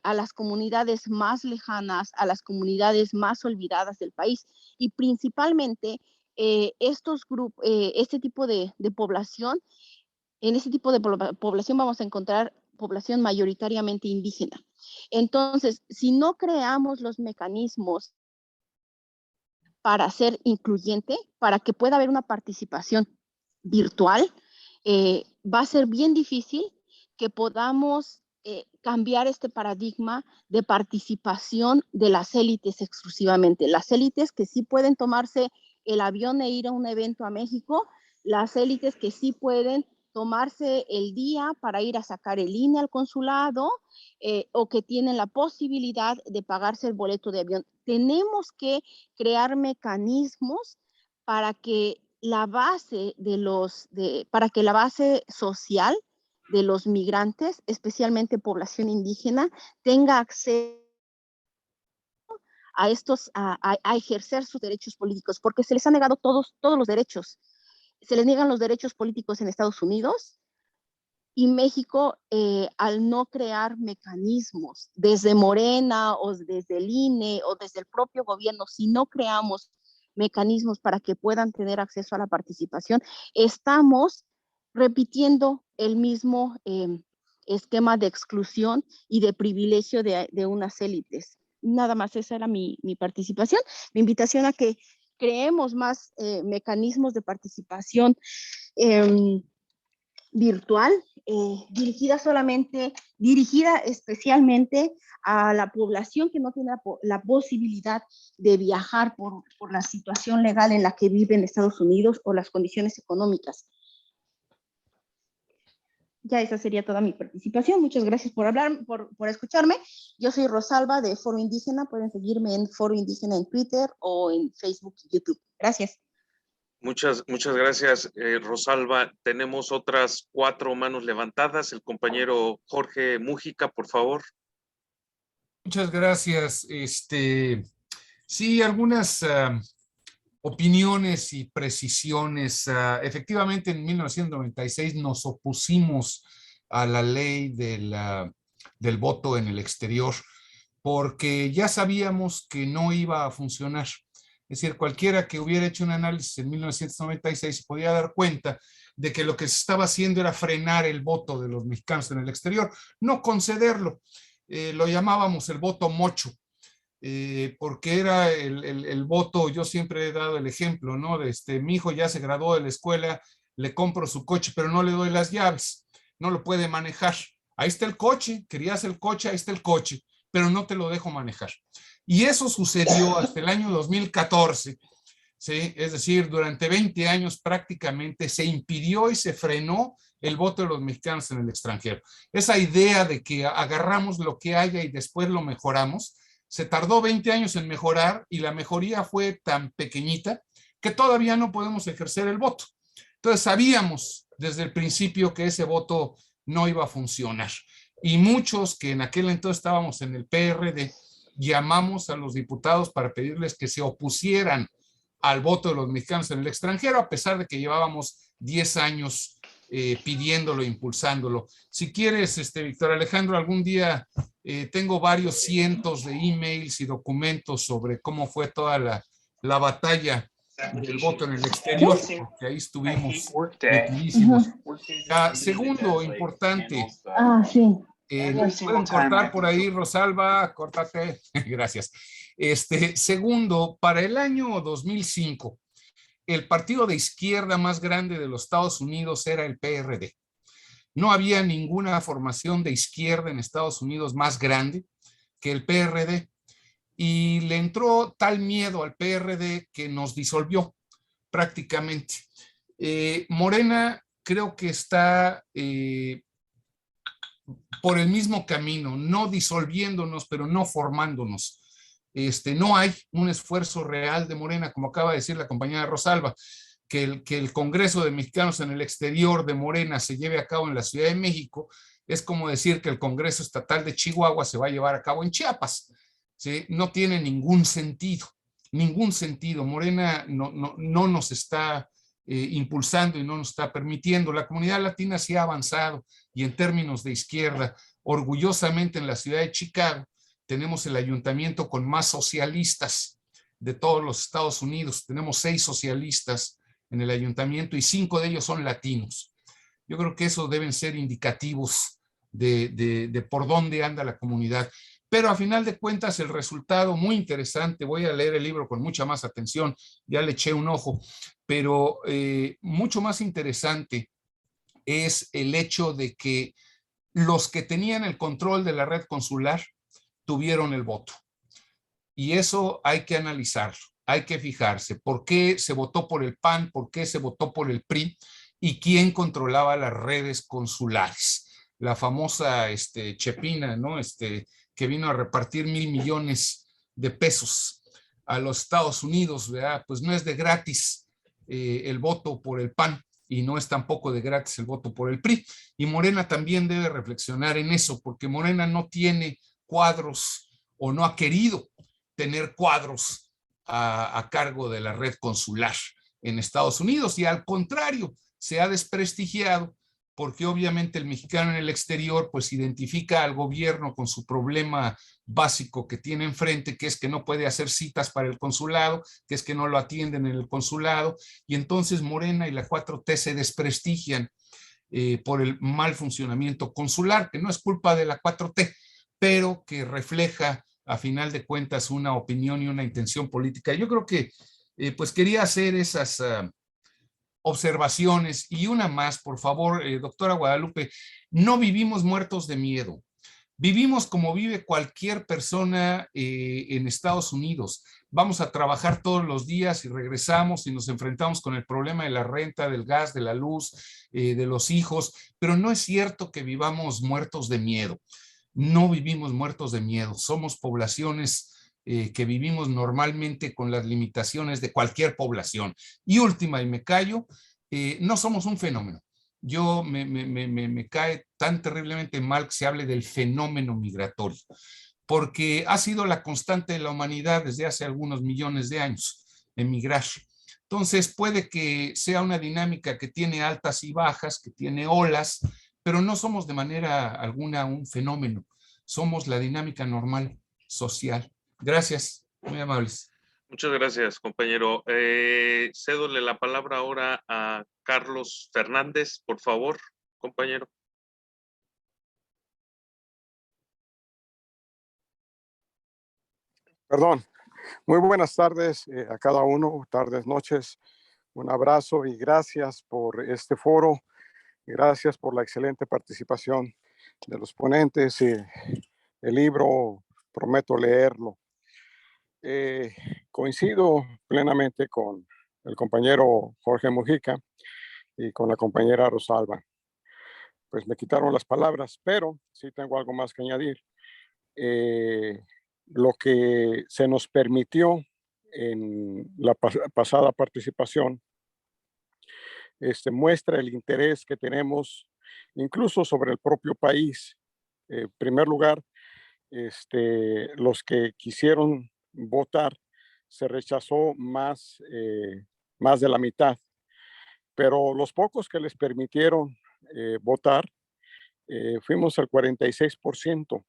a las comunidades más lejanas, a las comunidades más olvidadas del país, y principalmente estos grupos, este tipo de población, en este tipo de población vamos a encontrar población mayoritariamente indígena. Entonces, si no creamos los mecanismos para ser incluyente, para que pueda haber una participación virtual, va a ser bien difícil que podamos cambiar este paradigma de participación de las élites exclusivamente. Las élites que sí pueden tomarse el avión e ir a un evento a México, las élites que sí pueden tomarse el día para ir a sacar el INE al consulado, o que tienen la posibilidad de pagarse el boleto de avión. Tenemos que crear mecanismos para que la base social de los migrantes, especialmente población indígena, tenga acceso a ejercer sus derechos políticos, porque se les han negado todos los derechos. Se les niegan los derechos políticos en Estados Unidos, y México, al no crear mecanismos desde Morena o desde el INE o desde el propio gobierno, si no creamos mecanismos para que puedan tener acceso a la participación, estamos repitiendo el mismo esquema de exclusión y de privilegio de unas élites. Nada más, esa era mi participación. Mi invitación a que creemos más mecanismos de participación virtual, dirigida especialmente a la población que no tiene la posibilidad de viajar por la situación legal en la que vive en Estados Unidos o las condiciones económicas. Ya esa sería toda mi participación. Muchas gracias por escucharme. Yo soy Rosalba de Foro Indígena. Pueden seguirme en Foro Indígena en Twitter o en Facebook y YouTube. Gracias. Muchas gracias, Rosalba. Tenemos otras 4 manos levantadas. El compañero Jorge Mújica, por favor. Muchas gracias. Sí, algunas opiniones y precisiones. Efectivamente, en 1996 nos opusimos a la ley del voto en el exterior porque ya sabíamos que no iba a funcionar. Es decir, cualquiera que hubiera hecho un análisis en 1996 se podía dar cuenta de que lo que se estaba haciendo era frenar el voto de los mexicanos en el exterior, no concederlo. Lo llamábamos el voto mocho, porque era el voto. Yo siempre he dado el ejemplo, ¿no? Mi hijo ya se graduó de la escuela, le compro su coche, pero no le doy las llaves, no lo puede manejar. Ahí está el coche, querías el coche, ahí está el coche, pero no te lo dejo manejar. Y eso sucedió hasta el año 2014, ¿sí? Es decir, durante 20 años prácticamente se impidió y se frenó el voto de los mexicanos en el extranjero. Esa idea de que agarramos lo que haya y después lo mejoramos, se tardó 20 años en mejorar y la mejoría fue tan pequeñita que todavía no podemos ejercer el voto. Entonces sabíamos desde el principio que ese voto no iba a funcionar. Y muchos que en aquel entonces estábamos en el PRD, llamamos a los diputados para pedirles que se opusieran al voto de los mexicanos en el extranjero, a pesar de que llevábamos 10 años pidiéndolo, impulsándolo. Si quieres, Víctor Alejandro, algún día tengo varios cientos de emails y documentos sobre cómo fue toda la batalla del voto en el exterior, porque ahí estuvimos metidísimos. Segundo, importante. Sí. Pueden cortar por ahí, Rosalba, córtate. Gracias. Segundo, para el año 2005, el partido de izquierda más grande de los Estados Unidos era el PRD. No había ninguna formación de izquierda en Estados Unidos más grande que el PRD. Y le entró tal miedo al PRD que nos disolvió prácticamente. Morena creo que está por el mismo camino, no disolviéndonos, pero no formándonos. No hay un esfuerzo real de Morena, como acaba de decir la compañera Rosalba, que el Congreso de Mexicanos en el Exterior de Morena se lleve a cabo en la Ciudad de México, es como decir que el Congreso Estatal de Chihuahua se va a llevar a cabo en Chiapas. ¿Sí? No tiene ningún sentido. Morena no nos está impulsando y no nos está permitiendo. La comunidad latina sí ha avanzado y en términos de izquierda, orgullosamente en la ciudad de Chicago, tenemos el ayuntamiento con más socialistas de todos los Estados Unidos. Tenemos 6 socialistas en el ayuntamiento y 5 de ellos son latinos. Yo creo que esos deben ser indicativos de por dónde anda la comunidad. Pero a final de cuentas el resultado muy interesante, voy a leer el libro con mucha más atención, ya le eché un ojo, pero mucho más interesante es el hecho de que los que tenían el control de la red consular tuvieron el voto. Y eso hay que analizarlo, hay que fijarse por qué se votó por el PAN, por qué se votó por el PRI y quién controlaba las redes consulares. La famosa Chepina, ¿no? Que vino a repartir $1,000 millones de pesos a los Estados Unidos, ¿verdad? Pues no es de gratis el voto por el PAN y no es tampoco de gratis el voto por el PRI. Y Morena también debe reflexionar en eso, porque Morena no tiene cuadros o no ha querido tener cuadros a cargo de la red consular en Estados Unidos y al contrario, se ha desprestigiado porque obviamente el mexicano en el exterior pues identifica al gobierno con su problema básico que tiene enfrente, que es que no puede hacer citas para el consulado, que es que no lo atienden en el consulado, y entonces Morena y la 4T se desprestigian por el mal funcionamiento consular, que no es culpa de la 4T, pero que refleja a final de cuentas una opinión y una intención política. Yo creo que pues quería hacer esas observaciones y una más, por favor, doctora Guadalupe. No vivimos muertos de miedo, vivimos como vive cualquier persona en Estados Unidos. Vamos a trabajar todos los días y regresamos y nos enfrentamos con el problema de la renta, del gas, de la luz, de los hijos, pero no es cierto que vivamos muertos de miedo. No vivimos muertos de miedo, somos poblaciones que vivimos normalmente con las limitaciones de cualquier población. Y última, y me callo, no somos un fenómeno. Yo me cae tan terriblemente mal que se hable del fenómeno migratorio, porque ha sido la constante de la humanidad desde hace algunos millones de años, emigrar. Entonces puede que sea una dinámica que tiene altas y bajas, que tiene olas, pero no somos de manera alguna un fenómeno, somos la dinámica normal, social. Gracias, muy amables. Muchas gracias, compañero. Cédole la palabra ahora a Carlos Fernández, por favor, compañero. Perdón. Muy buenas tardes a cada uno, tardes, noches. Un abrazo y gracias por este foro. Gracias por la excelente participación de los ponentes. El libro, prometo leerlo. Coincido plenamente con el compañero Jorge Mujica y con la compañera Rosalba. Pues me quitaron las palabras, pero sí tengo algo más que añadir. Lo que se nos permitió en la pasada participación muestra el interés que tenemos incluso sobre el propio país. En primer lugar, los que quisieron votar se rechazó más de la mitad, pero los pocos que les permitieron votar, fuimos al 46%,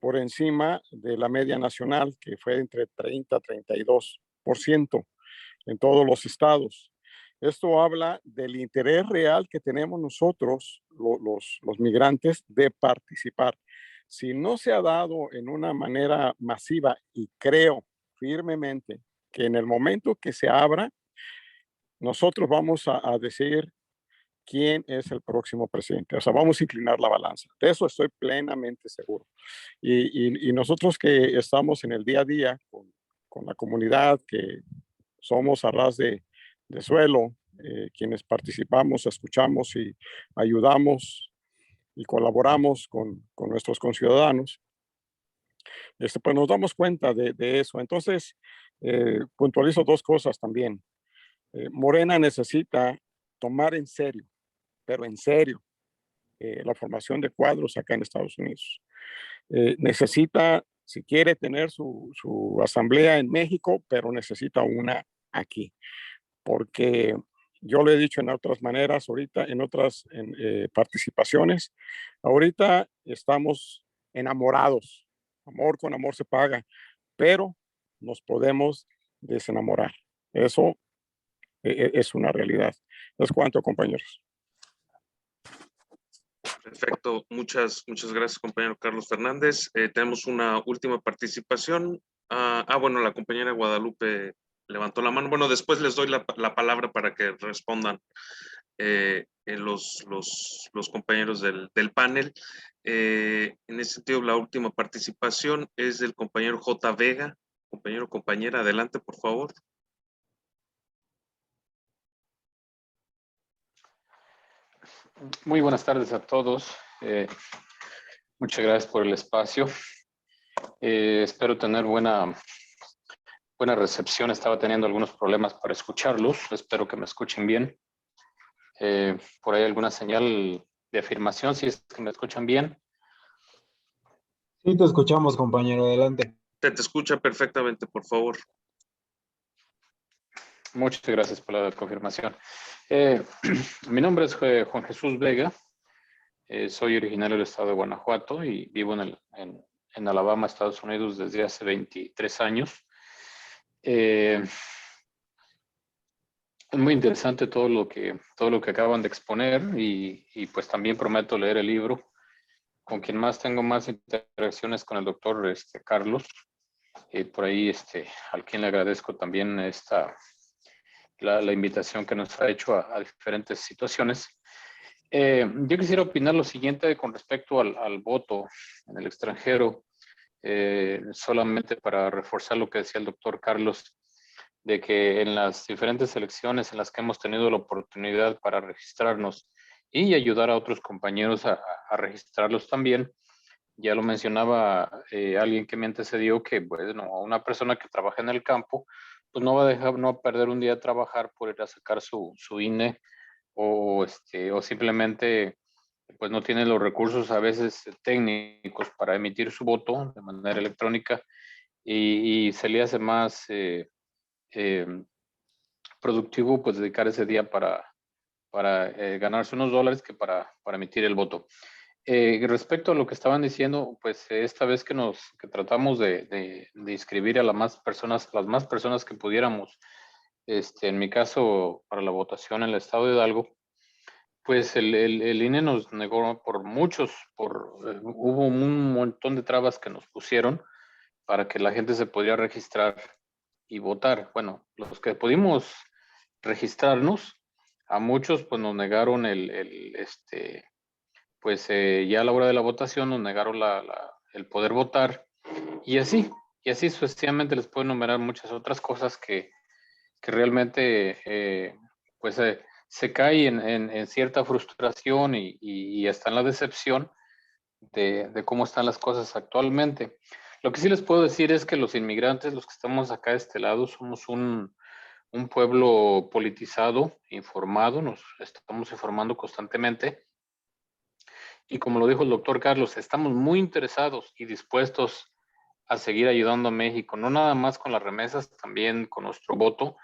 por encima de la media nacional, que fue entre 30 y 32% en todos los estados. Esto habla del interés real que tenemos nosotros, los migrantes, de participar. Si no se ha dado en una manera masiva, y creo firmemente que en el momento que se abra, nosotros vamos a decir quién es el próximo presidente. O sea, vamos a inclinar la balanza. De eso estoy plenamente seguro. Y nosotros que estamos en el día a día con la comunidad, que somos a ras de suelo, quienes participamos, escuchamos y ayudamos y colaboramos con nuestros conciudadanos, pues nos damos cuenta de eso. Entonces, puntualizo dos cosas también. Morena necesita tomar en serio, pero en serio, la formación de cuadros acá en Estados Unidos. Necesita, si quiere, tener su asamblea en México, pero necesita una aquí, porque yo lo he dicho en otras maneras, ahorita en otras participaciones, ahorita estamos enamorados, amor con amor se paga, pero nos podemos desenamorar. Eso es una realidad. Es cuanto, compañeros. Perfecto, muchas gracias, compañero Carlos Fernández. Tenemos una última participación. Bueno, la compañera Guadalupe levantó la mano. Bueno, después les doy la palabra para que respondan los compañeros del panel. En ese sentido, la última participación es del compañero J. Vega. Compañero, compañera, adelante, por favor. Muy buenas tardes a todos. Muchas gracias por el espacio. Espero tener buena recepción. Estaba teniendo algunos problemas para escucharlos. Espero que me escuchen bien. Por ahí alguna señal de afirmación, si es que me escuchan bien. Sí, te escuchamos, compañero. Adelante. Te escucha perfectamente, por favor. Muchas gracias por la confirmación. Mi nombre es Juan Jesús Vega. Soy originario del estado de Guanajuato y vivo en Alabama, Estados Unidos, desde hace 23 años. Es muy interesante todo lo que acaban de exponer y pues también prometo leer el libro. Con quien más tengo más interacciones con el doctor Carlos. Por ahí al quien le agradezco también la invitación que nos ha hecho a diferentes situaciones. Yo quisiera opinar lo siguiente con respecto al voto en el extranjero, solamente para reforzar lo que decía el doctor Carlos, de que en las diferentes elecciones en las que hemos tenido la oportunidad para registrarnos y ayudar a otros compañeros a registrarlos también, ya lo mencionaba alguien que me antecedió, que bueno, una persona que trabaja en el campo, pues no va a perder un día de trabajar por ir a sacar su INE o simplemente pues no tiene los recursos a veces técnicos para emitir su voto de manera electrónica y se le hace más productivo pues dedicar ese día para ganarse unos dólares que para emitir el voto. Respecto a lo que estaban diciendo, pues esta vez que tratamos de inscribir a las más personas que pudiéramos, en mi caso, para la votación en el estado de Hidalgo, pues el INE nos negó hubo un montón de trabas que nos pusieron para que la gente se pudiera registrar y votar. Bueno, los que pudimos registrarnos, a muchos pues nos negaron ya a la hora de la votación nos negaron el poder votar, y así sucesivamente les puedo enumerar muchas otras cosas que realmente se cae en cierta frustración y hasta en la decepción de cómo están las cosas actualmente. Lo que sí les puedo decir es que los inmigrantes, los que estamos acá de este lado, somos un pueblo politizado, informado, nos estamos informando constantemente. Y como lo dijo el doctor Carlos, estamos muy interesados y dispuestos a seguir ayudando a México, no nada más con las remesas, también con nuestro voto.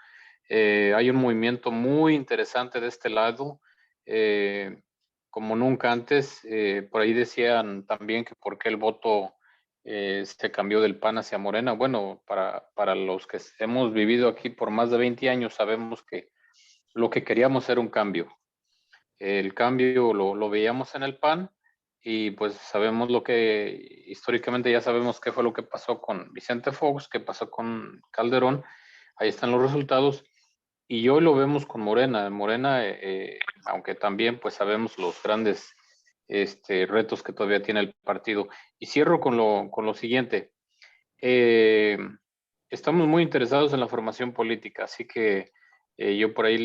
Hay un movimiento muy interesante de este lado, como nunca antes. Por ahí decían también que por qué el voto se cambió del PAN hacia Morena. Bueno, para los que hemos vivido aquí por más de 20 años, sabemos que lo que queríamos era un cambio. El cambio lo veíamos en el PAN, y pues sabemos históricamente ya sabemos qué fue lo que pasó con Vicente Fox, qué pasó con Calderón. Ahí están los resultados, y hoy lo vemos con Morena. Morena, aunque también pues sabemos los grandes retos que todavía tiene el partido. Y cierro con lo siguiente. Estamos muy interesados en la formación política, así que yo por ahí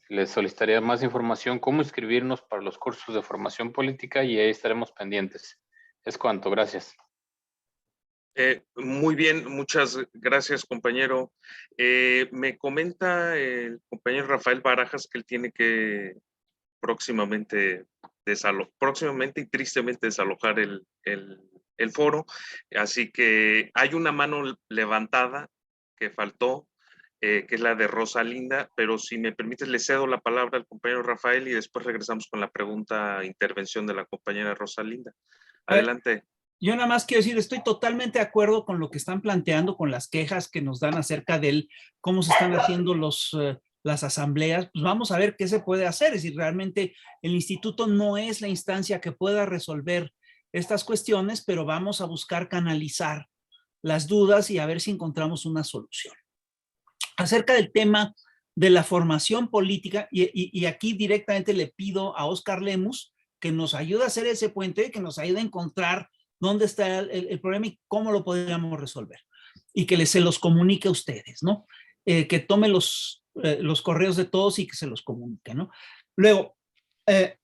les solicitaría más información, cómo inscribirnos para los cursos de formación política, y ahí estaremos pendientes. Es cuanto, gracias. Muy bien, muchas gracias, compañero. Me comenta el compañero Rafael Barajas que él tiene que próximamente y tristemente desalojar el foro, así que hay una mano levantada que faltó, que es la de Rosalinda, pero si me permites le cedo la palabra al compañero Rafael y después regresamos con la intervención de la compañera Rosalinda. Adelante. Yo nada más quiero decir, estoy totalmente de acuerdo con lo que están planteando, con las quejas que nos dan acerca de cómo se están haciendo las asambleas. Pues vamos a ver qué se puede hacer. Es decir, realmente el instituto no es la instancia que pueda resolver estas cuestiones, pero vamos a buscar canalizar las dudas y a ver si encontramos una solución. Acerca del tema de la formación política, y aquí directamente le pido a Óscar Lemus que nos ayude a hacer ese puente, que nos ayude a encontrar dónde está el problema y cómo lo podríamos resolver. Y que se los comunique a ustedes, ¿no? Que tome los correos de todos y que se los comunique, ¿no? Luego,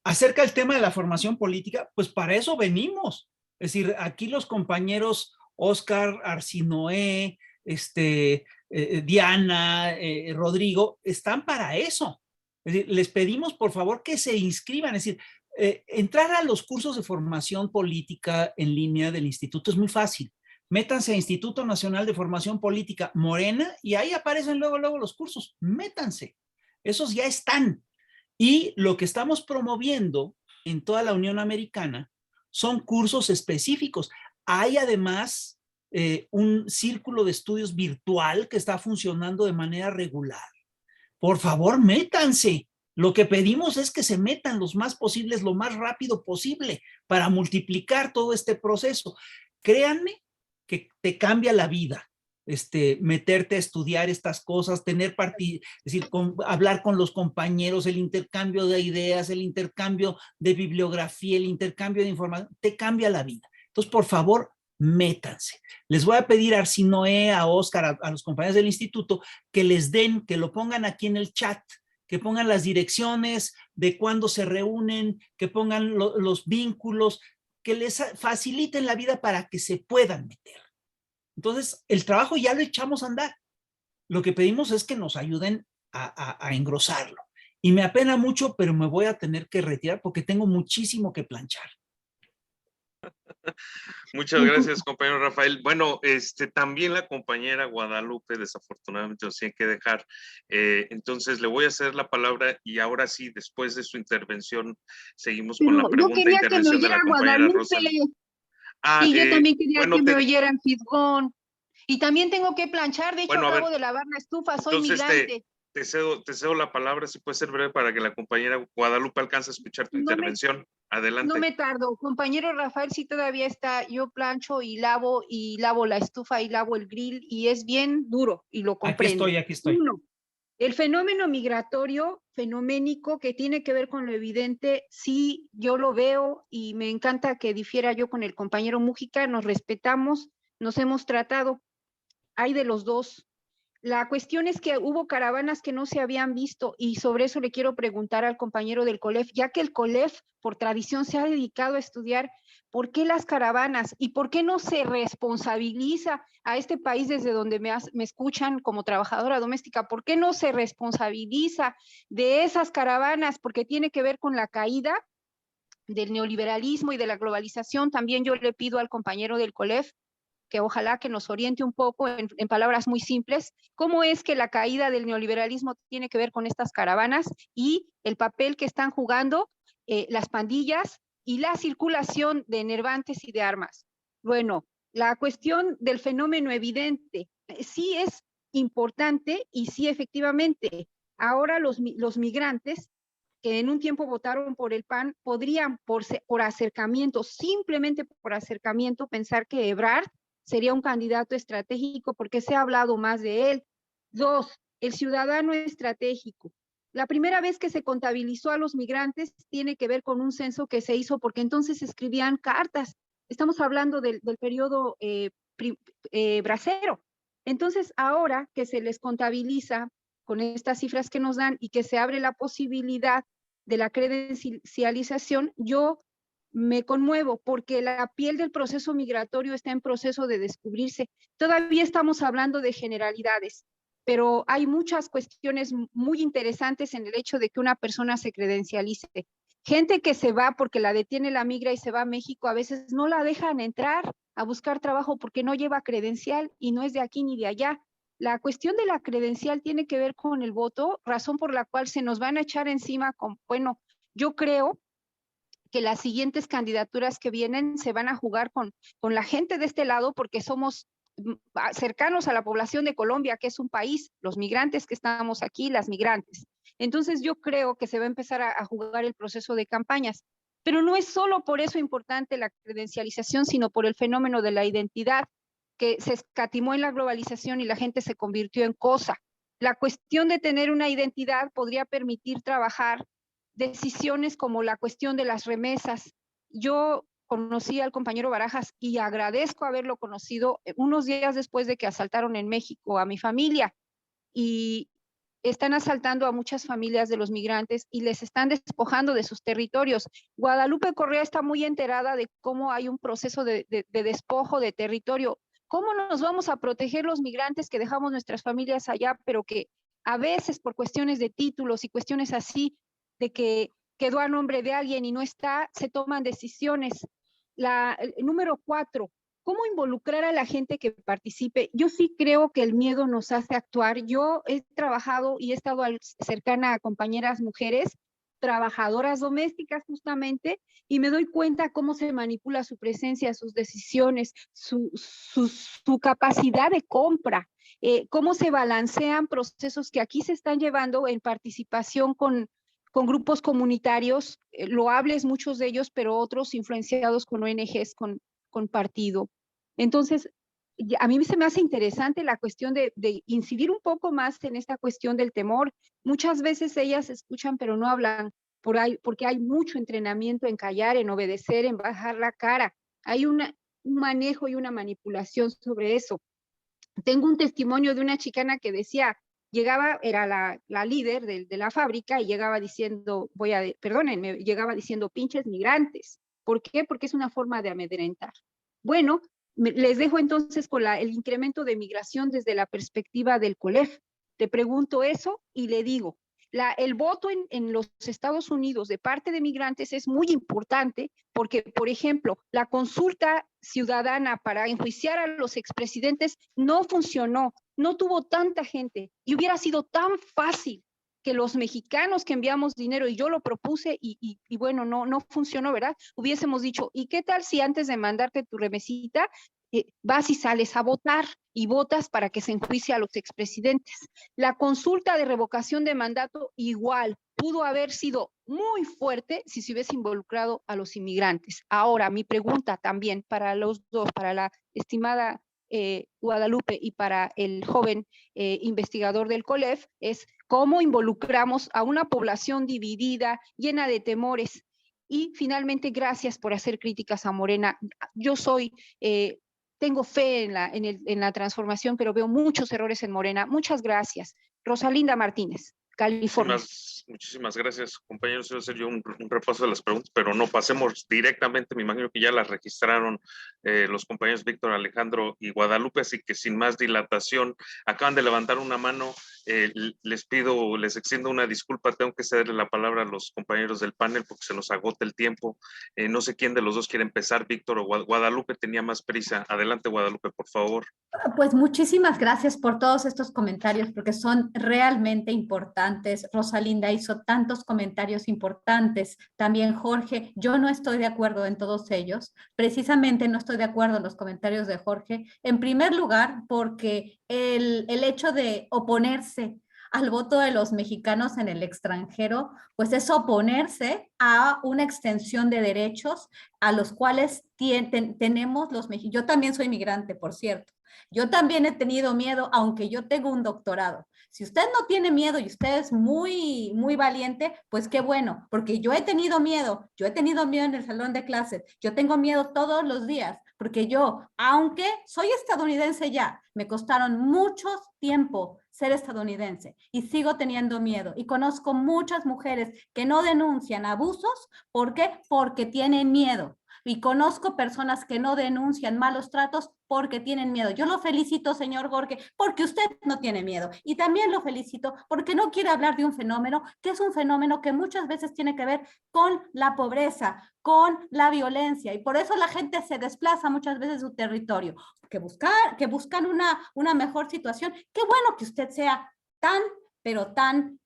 acerca del tema de la formación política, pues para eso venimos. Es decir, aquí los compañeros Óscar, Arsinoé, Diana, Rodrigo, están para eso. Es decir, les pedimos por favor que se inscriban. Es decir, entrar a los cursos de formación política en línea del instituto es muy fácil. Métanse a Instituto Nacional de Formación Política Morena y ahí aparecen luego los cursos. Métanse. Esos ya están. Y lo que estamos promoviendo en toda la Unión Americana son cursos específicos. Hay además un círculo de estudios virtual que está funcionando de manera regular. Por favor, métanse. Lo que pedimos es que se metan los más posibles, lo más rápido posible, para multiplicar todo este proceso. Créanme que te cambia la vida, meterte a estudiar estas cosas, es decir, hablar con los compañeros, el intercambio de ideas, el intercambio de bibliografía, el intercambio de información, te cambia la vida. Entonces, por favor, métanse. Les voy a pedir a Arsinoé, a Óscar, a los compañeros del instituto, que lo pongan aquí en el chat, que pongan las direcciones de cuándo se reúnen, que pongan los vínculos, que les faciliten la vida para que se puedan meter. Entonces, el trabajo ya lo echamos a andar. Lo que pedimos es que nos ayuden a engrosarlo. Y me apena mucho, pero me voy a tener que retirar porque tengo muchísimo que planchar. Muchas gracias, compañero Rafael. Bueno, también la compañera Guadalupe, desafortunadamente nos tiene que dejar. Entonces, le voy a ceder la palabra y ahora sí, después de su intervención, seguimos con la pregunta Yo quería que me intervención de la oyera compañera Guadalupe. Rosalía. Y yo también quería bueno, que me oyeran Fisgón. Y también tengo que planchar, de hecho Bueno, a acabo ver, de lavar la estufa, soy entonces migrante. te cedo la palabra, si puede ser breve, para que la compañera Guadalupe alcance a escuchar tu intervención. Adelante. No me tardo, compañero Rafael, sí todavía está, yo plancho y lavo la estufa y lavo el grill y es bien duro y lo comprendo. Aquí estoy. Uno, el fenómeno migratorio, fenoménico, que tiene que ver con lo evidente, sí, yo lo veo y me encanta que difiera yo con el compañero Mújica, nos respetamos, nos hemos tratado, hay de los dos. La cuestión es que hubo caravanas que no se habían visto y sobre eso le quiero preguntar al compañero del COLEF, ya que el COLEF por tradición se ha dedicado a estudiar por qué las caravanas y por qué no se responsabiliza a este país desde donde me escuchan como trabajadora doméstica, por qué no se responsabiliza de esas caravanas, porque tiene que ver con la caída del neoliberalismo y de la globalización. También yo le pido al compañero del COLEF que ojalá que nos oriente un poco en palabras muy simples, cómo es que la caída del neoliberalismo tiene que ver con estas caravanas y el papel que están jugando las pandillas y la circulación de enervantes y de armas. Bueno, la cuestión del fenómeno evidente sí es importante y sí efectivamente, ahora los migrantes que en un tiempo votaron por el PAN, podrían por acercamiento, simplemente por acercamiento, pensar que Ebrard sería un candidato estratégico porque se ha hablado más de él. Dos, el ciudadano estratégico. La primera vez que se contabilizó a los migrantes tiene que ver con un censo que se hizo porque entonces escribían cartas. Estamos hablando del periodo bracero. Entonces, ahora que se les contabiliza con estas cifras que nos dan y que se abre la posibilidad de la credencialización, yo me conmuevo porque la piel del proceso migratorio está en proceso de descubrirse. Todavía estamos hablando de generalidades, pero hay muchas cuestiones muy interesantes en el hecho de que una persona se credencialice. Gente que se va porque la detiene la migra y se va a México, a veces no la dejan entrar a buscar trabajo porque no lleva credencial y no es de aquí ni de allá. La cuestión de la credencial tiene que ver con el voto, razón por la cual se nos van a echar encima bueno, yo creo que las siguientes candidaturas que vienen se van a jugar con la gente de este lado porque somos cercanos a la población de Colombia, que es un país, los migrantes que estamos aquí, las migrantes. Entonces yo creo que se va a empezar a jugar el proceso de campañas. Pero no es solo por eso importante la credencialización, sino por el fenómeno de la identidad que se escatimó en la globalización y la gente se convirtió en cosa. La cuestión de tener una identidad podría permitir trabajar decisiones como la cuestión de las remesas. Yo conocí al compañero Barajas y agradezco haberlo conocido unos días después de que asaltaron en México a mi familia y están asaltando a muchas familias de los migrantes y les están despojando de sus territorios. Guadalupe Correa está muy enterada de cómo hay un proceso de despojo de territorio. ¿Cómo nos vamos a proteger los migrantes que dejamos nuestras familias allá, pero que a veces por cuestiones de títulos y cuestiones así, de que quedó a nombre de alguien y no está, se toman decisiones? El número 4, ¿cómo involucrar a la gente que participe? Yo sí creo que el miedo nos hace actuar. Yo he trabajado y he estado cercana a compañeras mujeres, trabajadoras domésticas justamente, y me doy cuenta cómo se manipula su presencia, sus decisiones, su capacidad de compra, cómo se balancean procesos que aquí se están llevando en participación con grupos comunitarios, loables muchos de ellos, pero otros influenciados con ONGs, con partido. Entonces, a mí se me hace interesante la cuestión de incidir un poco más en esta cuestión del temor. Muchas veces ellas escuchan, pero no hablan porque hay mucho entrenamiento en callar, en obedecer, en bajar la cara. Hay un manejo y una manipulación sobre eso. Tengo un testimonio de una chicana que decía, llegaba, era la líder de la fábrica y llegaba diciendo, perdónenme, llegaba diciendo pinches migrantes. ¿Por qué? Porque es una forma de amedrentar. Bueno, les dejo entonces con el incremento de migración desde la perspectiva del COLEF. Te pregunto eso y le digo, El voto en los Estados Unidos de parte de migrantes es muy importante porque, por ejemplo, la consulta ciudadana para enjuiciar a los expresidentes no funcionó, no tuvo tanta gente y hubiera sido tan fácil que los mexicanos que enviamos dinero, y yo lo propuse y bueno, no funcionó, ¿verdad? Hubiésemos dicho, ¿y qué tal si antes de mandarte tu remesita, vas y sales a votar y votas para que se enjuicie a los expresidentes? La consulta de revocación de mandato igual pudo haber sido muy fuerte si se hubiese involucrado a los inmigrantes. Ahora, mi pregunta también para los dos, para la estimada Guadalupe y para el joven investigador del COLEF, es cómo involucramos a una población dividida, llena de temores. Y finalmente, gracias por hacer críticas a Morena. Yo tengo fe en la transformación, pero veo muchos errores en Morena. Muchas gracias. Rosalinda Martínez, California. Muchísimas gracias, compañeros. Voy a hacer yo un repaso de las preguntas, pero no pasemos directamente. Me imagino que ya las registraron los compañeros Víctor, Alejandro y Guadalupe, así que sin más dilatación, acaban de levantar una mano. Les extiendo una disculpa. Tengo que cederle la palabra a los compañeros del panel porque se nos agota el tiempo. No sé quién de los dos quiere empezar, Víctor o Guadalupe. Tenía más prisa. Adelante, Guadalupe, por favor. Pues muchísimas gracias por todos estos comentarios porque son realmente importantes. Rosalinda hizo tantos comentarios importantes. También Jorge, yo no estoy de acuerdo en todos ellos. Precisamente no estoy de acuerdo en los comentarios de Jorge. En primer lugar, porque el hecho de oponerse al voto de los mexicanos en el extranjero, pues es oponerse a una extensión de derechos a los cuales tenemos los mexicanos. Yo también soy migrante, por cierto. Yo también he tenido miedo, aunque yo tengo un doctorado. Si usted no tiene miedo y usted es muy, muy valiente, pues qué bueno, porque yo he tenido miedo en el salón de clases, yo tengo miedo todos los días, porque yo, aunque soy estadounidense ya, me costaron mucho tiempo ser estadounidense y sigo teniendo miedo. Y conozco muchas mujeres que no denuncian abusos, ¿por qué? Porque tienen miedo. Y conozco personas que no denuncian malos tratos porque tienen miedo. Yo lo felicito, señor Jorge, porque usted no tiene miedo. Y también lo felicito porque no quiere hablar de un fenómeno que es un fenómeno que muchas veces tiene que ver con la pobreza, con la violencia. Y por eso la gente se desplaza muchas veces de su territorio. Que buscan una mejor situación. Qué bueno que usted sea pero tan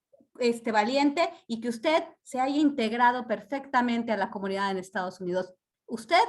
valiente y que usted se haya integrado perfectamente a la comunidad en Estados Unidos. Usted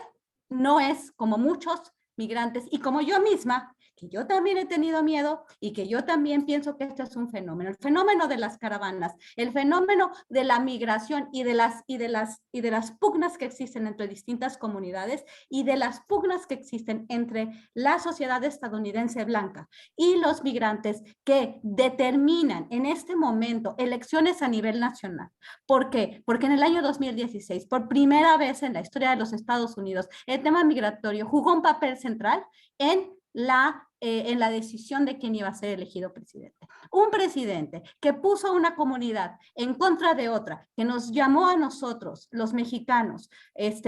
no es como muchos migrantes y como yo misma, que yo también he tenido miedo y que yo también pienso que este es un fenómeno, el fenómeno de las caravanas, el fenómeno de la migración y de las pugnas que existen entre distintas comunidades y de las pugnas que existen entre la sociedad estadounidense blanca y los migrantes que determinan en este momento elecciones a nivel nacional. ¿Por qué? Porque en el año 2016, por primera vez en la historia de los Estados Unidos, el tema migratorio jugó un papel central en la decisión de quién iba a ser elegido presidente. Un presidente que puso a una comunidad en contra de otra, que nos llamó a nosotros, los mexicanos,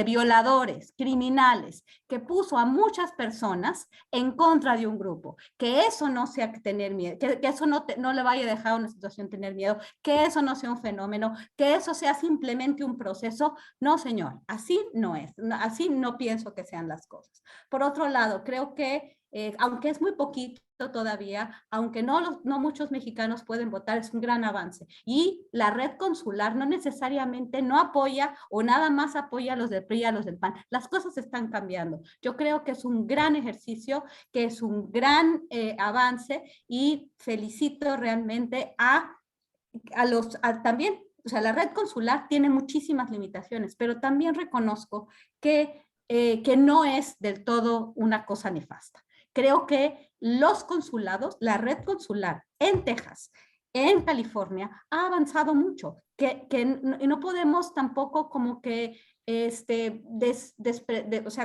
violadores, criminales, que puso a muchas personas en contra de un grupo. Que eso no sea tener miedo, que eso no le vaya a dejar a una situación tener miedo, que eso no sea un fenómeno, que eso sea simplemente un proceso. No, señor, así no es, así no pienso que sean las cosas. Por otro lado, creo que aunque es muy poquito todavía, aunque no muchos mexicanos pueden votar, es un gran avance. Y la red consular no necesariamente no apoya o nada más apoya a los del PRI y a los del PAN. Las cosas están cambiando. Yo creo que es un gran ejercicio, que es un gran avance y felicito realmente también, o sea, la red consular tiene muchísimas limitaciones, pero también reconozco que no es del todo una cosa nefasta. Creo que los consulados, la red consular en Texas, en California, ha avanzado mucho, que no podemos tampoco como que,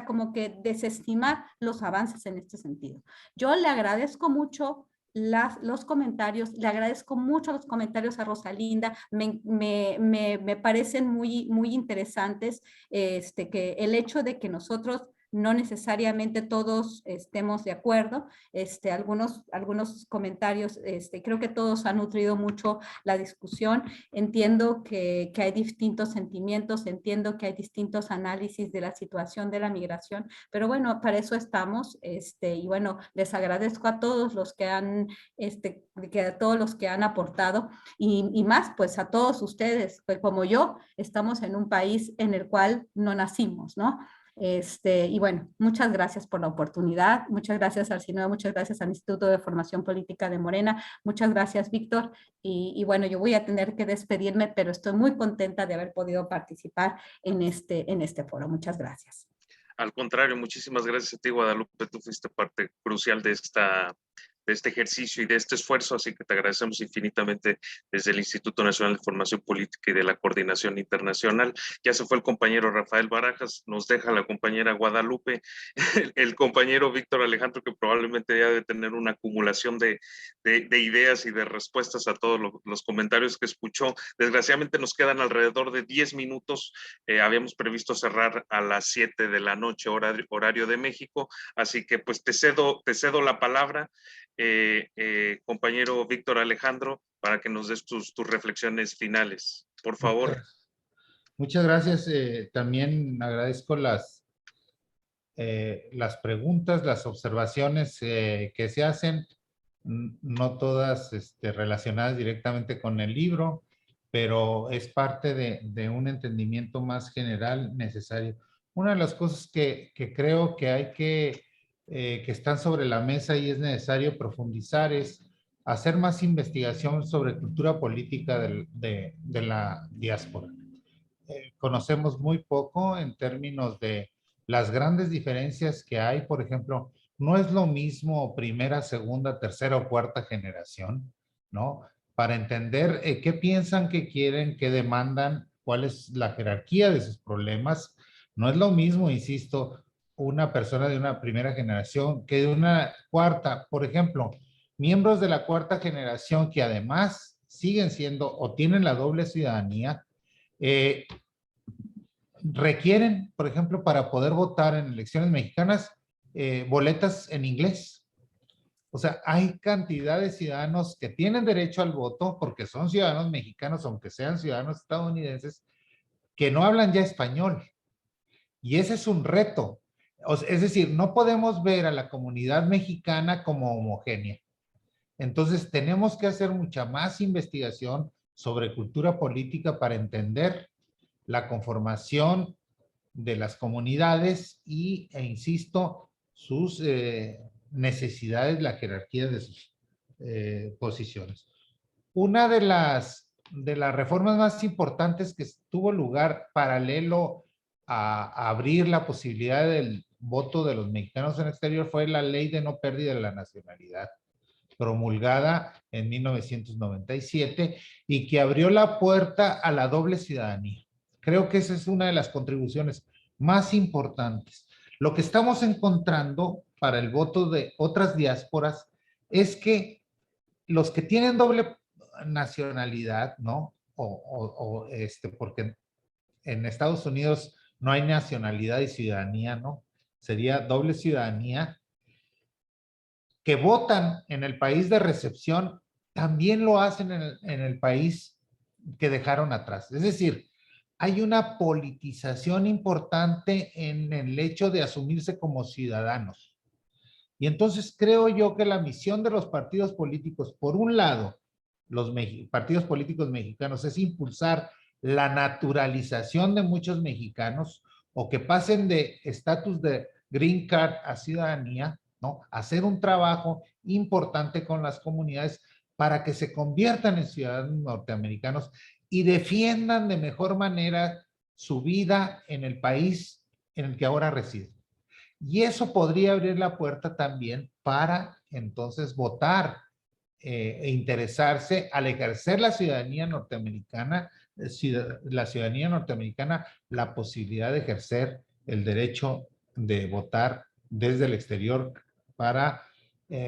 como que desestimar los avances en este sentido. Yo le agradezco mucho los comentarios, le agradezco mucho los comentarios a Rosalinda, me parecen muy, muy interesantes, que el hecho de que nosotros no necesariamente todos estemos de acuerdo. Algunos comentarios, creo que todos han nutrido mucho la discusión. Entiendo que hay distintos sentimientos, entiendo que hay distintos análisis de la situación de la migración, pero bueno, para eso estamos, y bueno, les agradezco a todos los que han, a todos los que han aportado, y más pues a todos ustedes, pues como yo, estamos en un país en el cual no nacimos, ¿no? Y bueno, muchas gracias por la oportunidad, muchas gracias al CINUE, muchas gracias al Instituto de Formación Política de Morena, muchas gracias, Víctor, y bueno, yo voy a tener que despedirme, pero estoy muy contenta de haber podido participar en este foro. Muchas gracias. Al contrario, muchísimas gracias a ti, Guadalupe. Tú fuiste parte crucial de este ejercicio y de este esfuerzo, así que te agradecemos infinitamente desde el Instituto Nacional de Formación Política y de la Coordinación Internacional. Ya se fue el compañero Rafael Barajas, nos deja la compañera Guadalupe, el compañero Víctor Alejandro, que probablemente ya debe tener una acumulación de ideas y de respuestas a todos los comentarios que escuchó. Desgraciadamente nos quedan alrededor de 10 minutos, habíamos previsto cerrar a las 7 de la noche, horario de México, así que pues te cedo la palabra. Compañero Víctor Alejandro, para que nos des tus reflexiones finales, por favor. Muchas gracias. También agradezco las preguntas, las observaciones que se hacen, no todas relacionadas directamente con el libro, pero es parte de un entendimiento más general necesario. Una de las cosas que creo que hay que están sobre la mesa y es necesario profundizar es hacer más investigación sobre cultura política de la diáspora. Conocemos muy poco en términos de las grandes diferencias que hay. Por ejemplo, no es lo mismo primera, segunda, tercera o cuarta generación, ¿no? Para entender qué piensan, qué quieren, qué demandan, cuál es la jerarquía de sus problemas. No es lo mismo, insisto, una persona de una primera generación que de una cuarta. Por ejemplo, miembros de la cuarta generación que además siguen siendo o tienen la doble ciudadanía, requieren, por ejemplo, para poder votar en elecciones mexicanas, boletas en inglés. O sea, hay cantidad de ciudadanos que tienen derecho al voto porque son ciudadanos mexicanos, aunque sean ciudadanos estadounidenses, que no hablan ya español. Y ese es un reto. Es decir, no podemos ver a la comunidad mexicana como homogénea. Entonces, tenemos que hacer mucha más investigación sobre cultura política para entender la conformación de las comunidades e insisto, sus necesidades, la jerarquía de sus posiciones. Una de las reformas más importantes que tuvo lugar paralelo a abrir la posibilidad del voto de los mexicanos en el exterior fue la ley de no pérdida de la nacionalidad, promulgada en 1997 y que abrió la puerta a la doble ciudadanía. Creo que esa es una de las contribuciones más importantes. Lo que estamos encontrando para el voto de otras diásporas es que los que tienen doble nacionalidad, ¿no? Porque en Estados Unidos no hay nacionalidad y ciudadanía, ¿no? Sería doble ciudadanía. Que votan en el país de recepción, también lo hacen en el país que dejaron atrás. Es decir, hay una politización importante en el hecho de asumirse como ciudadanos. Y entonces creo yo que la misión de los partidos políticos, por un lado, los partidos políticos mexicanos, es impulsar la naturalización de muchos mexicanos o que pasen de estatus de green card a ciudadanía, ¿no? Hacer un trabajo importante con las comunidades para que se conviertan en ciudadanos norteamericanos y defiendan de mejor manera su vida en el país en el que ahora residen. Y eso podría abrir la puerta también para entonces votar e interesarse al ejercer la ciudadanía norteamericana, la posibilidad de ejercer el derecho de votar desde el exterior para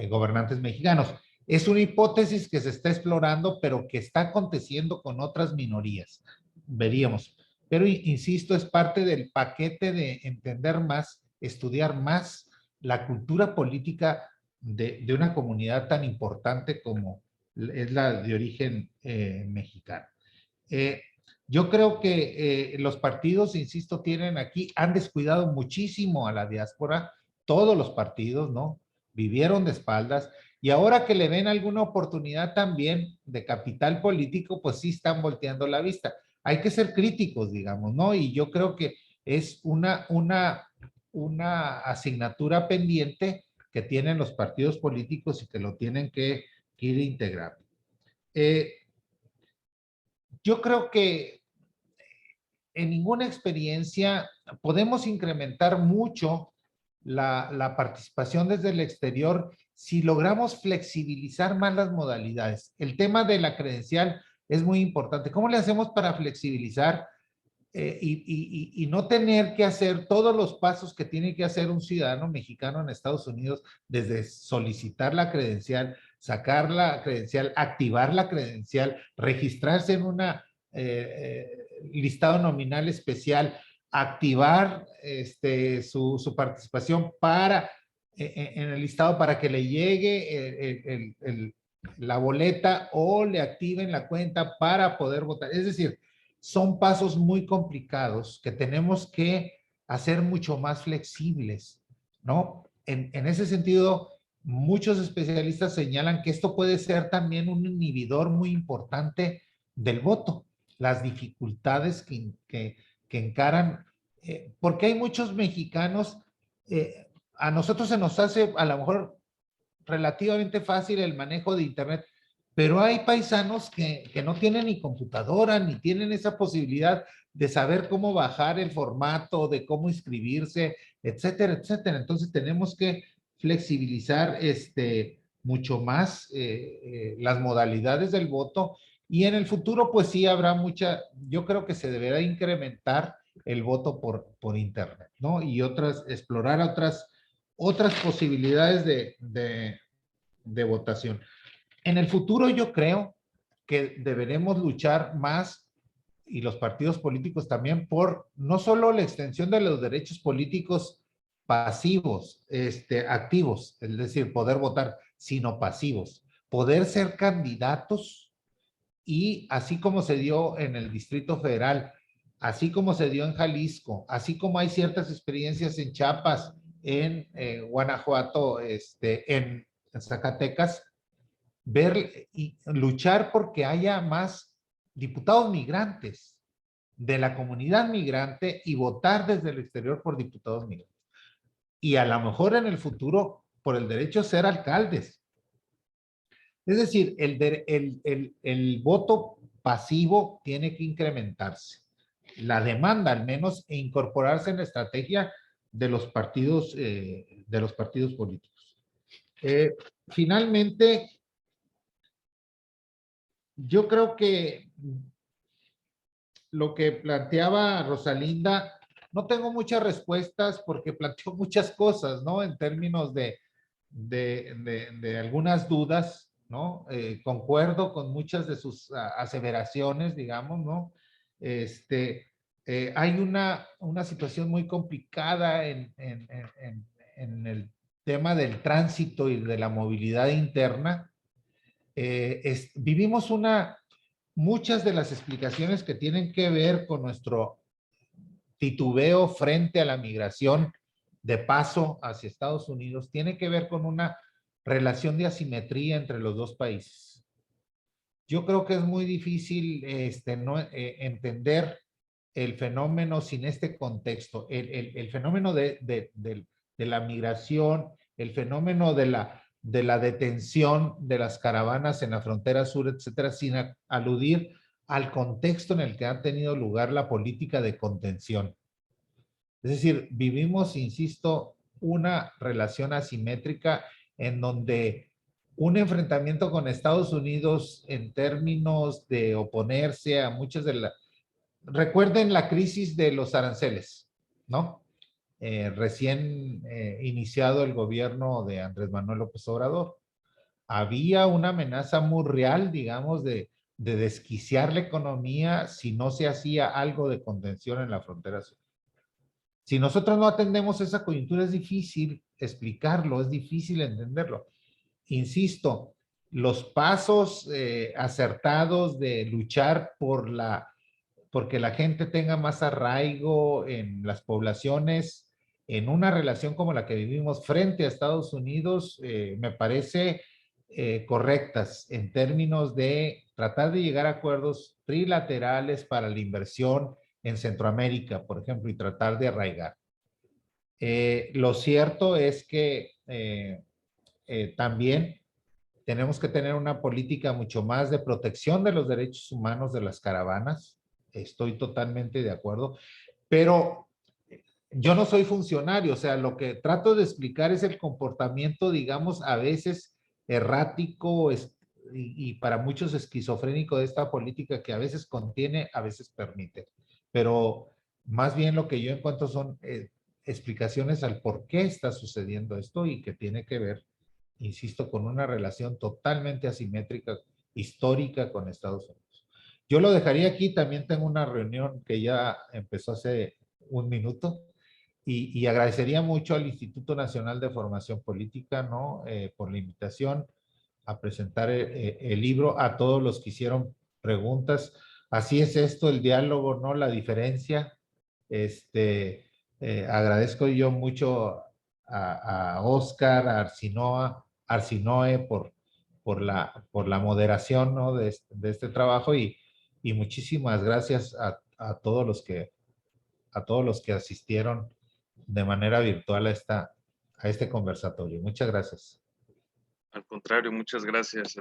gobernantes mexicanos. Es una hipótesis que se está explorando, pero que está aconteciendo con otras minorías. Veríamos. Pero, insisto, es parte del paquete de entender más estudiar más la cultura política de una comunidad tan importante como es la de origen mexicano. Yo creo que los partidos, insisto, han descuidado muchísimo a la diáspora, todos los partidos, ¿no? Vivieron de espaldas, y ahora que le ven alguna oportunidad también de capital político, pues sí están volteando la vista. Hay que ser críticos, digamos, ¿no? Y yo creo que es una asignatura pendiente que tienen los partidos políticos y que lo tienen que ir integrando. Yo creo que en ninguna experiencia podemos incrementar mucho la participación desde el exterior si logramos flexibilizar más las modalidades. El tema de la credencial es muy importante. ¿Cómo le hacemos para flexibilizar y no tener que hacer todos los pasos que tiene que hacer un ciudadano mexicano en Estados Unidos, desde solicitar la credencial, sacar la credencial, activar la credencial, registrarse en una listado nominal especial, activar su participación en el listado para que le llegue la boleta o le activen la cuenta para poder votar? Es decir, son pasos muy complicados que tenemos que hacer mucho más flexibles, ¿no? En ese sentido, muchos especialistas señalan que esto puede ser también un inhibidor muy importante del voto, las dificultades que encaran, porque hay muchos mexicanos, a nosotros se nos hace a lo mejor relativamente fácil el manejo de Internet, pero hay paisanos que no tienen ni computadora, ni tienen esa posibilidad de saber cómo bajar el formato, de cómo inscribirse, etcétera, etcétera. Entonces tenemos que flexibilizar mucho más las modalidades del voto, y en el futuro pues sí habrá yo creo que se deberá incrementar el voto por Internet, ¿no? Y explorar otras posibilidades de votación. En el futuro yo creo que deberemos luchar más, y los partidos políticos también, por no solo la extensión de los derechos políticos pasivos, activos, es decir, poder votar, sino pasivos, poder ser candidatos, y así como se dio en el Distrito Federal, así como se dio en Jalisco, así como hay ciertas experiencias en Chiapas, en Guanajuato, en Zacatecas, ver y luchar porque haya más diputados migrantes de la comunidad migrante y votar desde el exterior por diputados migrantes. Y a lo mejor en el futuro por el derecho a ser alcaldes. Es decir, el voto pasivo tiene que incrementarse. La demanda al menos, e incorporarse en la estrategia de los partidos políticos. Finalmente, yo creo que lo que planteaba Rosalinda, no tengo muchas respuestas porque planteó muchas cosas, ¿no? En términos de algunas dudas, ¿no? Concuerdo con muchas de sus aseveraciones, digamos, ¿no? Hay una situación muy complicada en el tema del tránsito y de la movilidad interna. Vivimos muchas de las explicaciones que tienen que ver con nuestro titubeo frente a la migración de paso hacia Estados Unidos, tiene que ver con una relación de asimetría entre los dos países. Yo creo que es muy difícil entender el fenómeno sin este contexto, el fenómeno de la migración, el fenómeno de la detención de las caravanas en la frontera sur, etcétera, sin aludir al contexto en el que ha tenido lugar la política de contención. Es decir, vivimos, insisto, una relación asimétrica en donde un enfrentamiento con Estados Unidos en términos de oponerse a muchas de las... Recuerden la crisis de los aranceles, ¿no? Recién iniciado el gobierno de Andrés Manuel López Obrador. Había una amenaza muy real, digamos, de desquiciar la economía si no se hacía algo de contención en la frontera sur. Si nosotros no atendemos esa coyuntura, es difícil explicarlo, es difícil entenderlo. Insisto, los pasos acertados de luchar porque la gente tenga más arraigo en las poblaciones, en una relación como la que vivimos frente a Estados Unidos, me parece correctas en términos de tratar de llegar a acuerdos trilaterales para la inversión en Centroamérica, por ejemplo, y tratar de arraigar. Lo cierto es que también tenemos que tener una política mucho más de protección de los derechos humanos de las caravanas. Estoy totalmente de acuerdo, pero yo no soy funcionario, o sea, lo que trato de explicar es el comportamiento, digamos, a veces errático y para muchos esquizofrénico de esta política que a veces contiene, a veces permite. Pero más bien lo que yo encuentro son explicaciones al por qué está sucediendo esto y que tiene que ver, insisto, con una relación totalmente asimétrica, histórica con Estados Unidos. Yo lo dejaría aquí, también tengo una reunión que ya empezó hace un minuto y agradecería mucho al Instituto Nacional de Formación Política, ¿no? Por la invitación a presentar el libro, a todos los que hicieron preguntas. Así es esto, el diálogo, ¿no? La diferencia. Agradezco yo mucho a Oscar, a Arsinoe por la moderación, ¿no? de este trabajo y muchísimas gracias a todos los que asistieron de manera virtual a este conversatorio. Muchas gracias. Al contrario, muchas gracias a ti.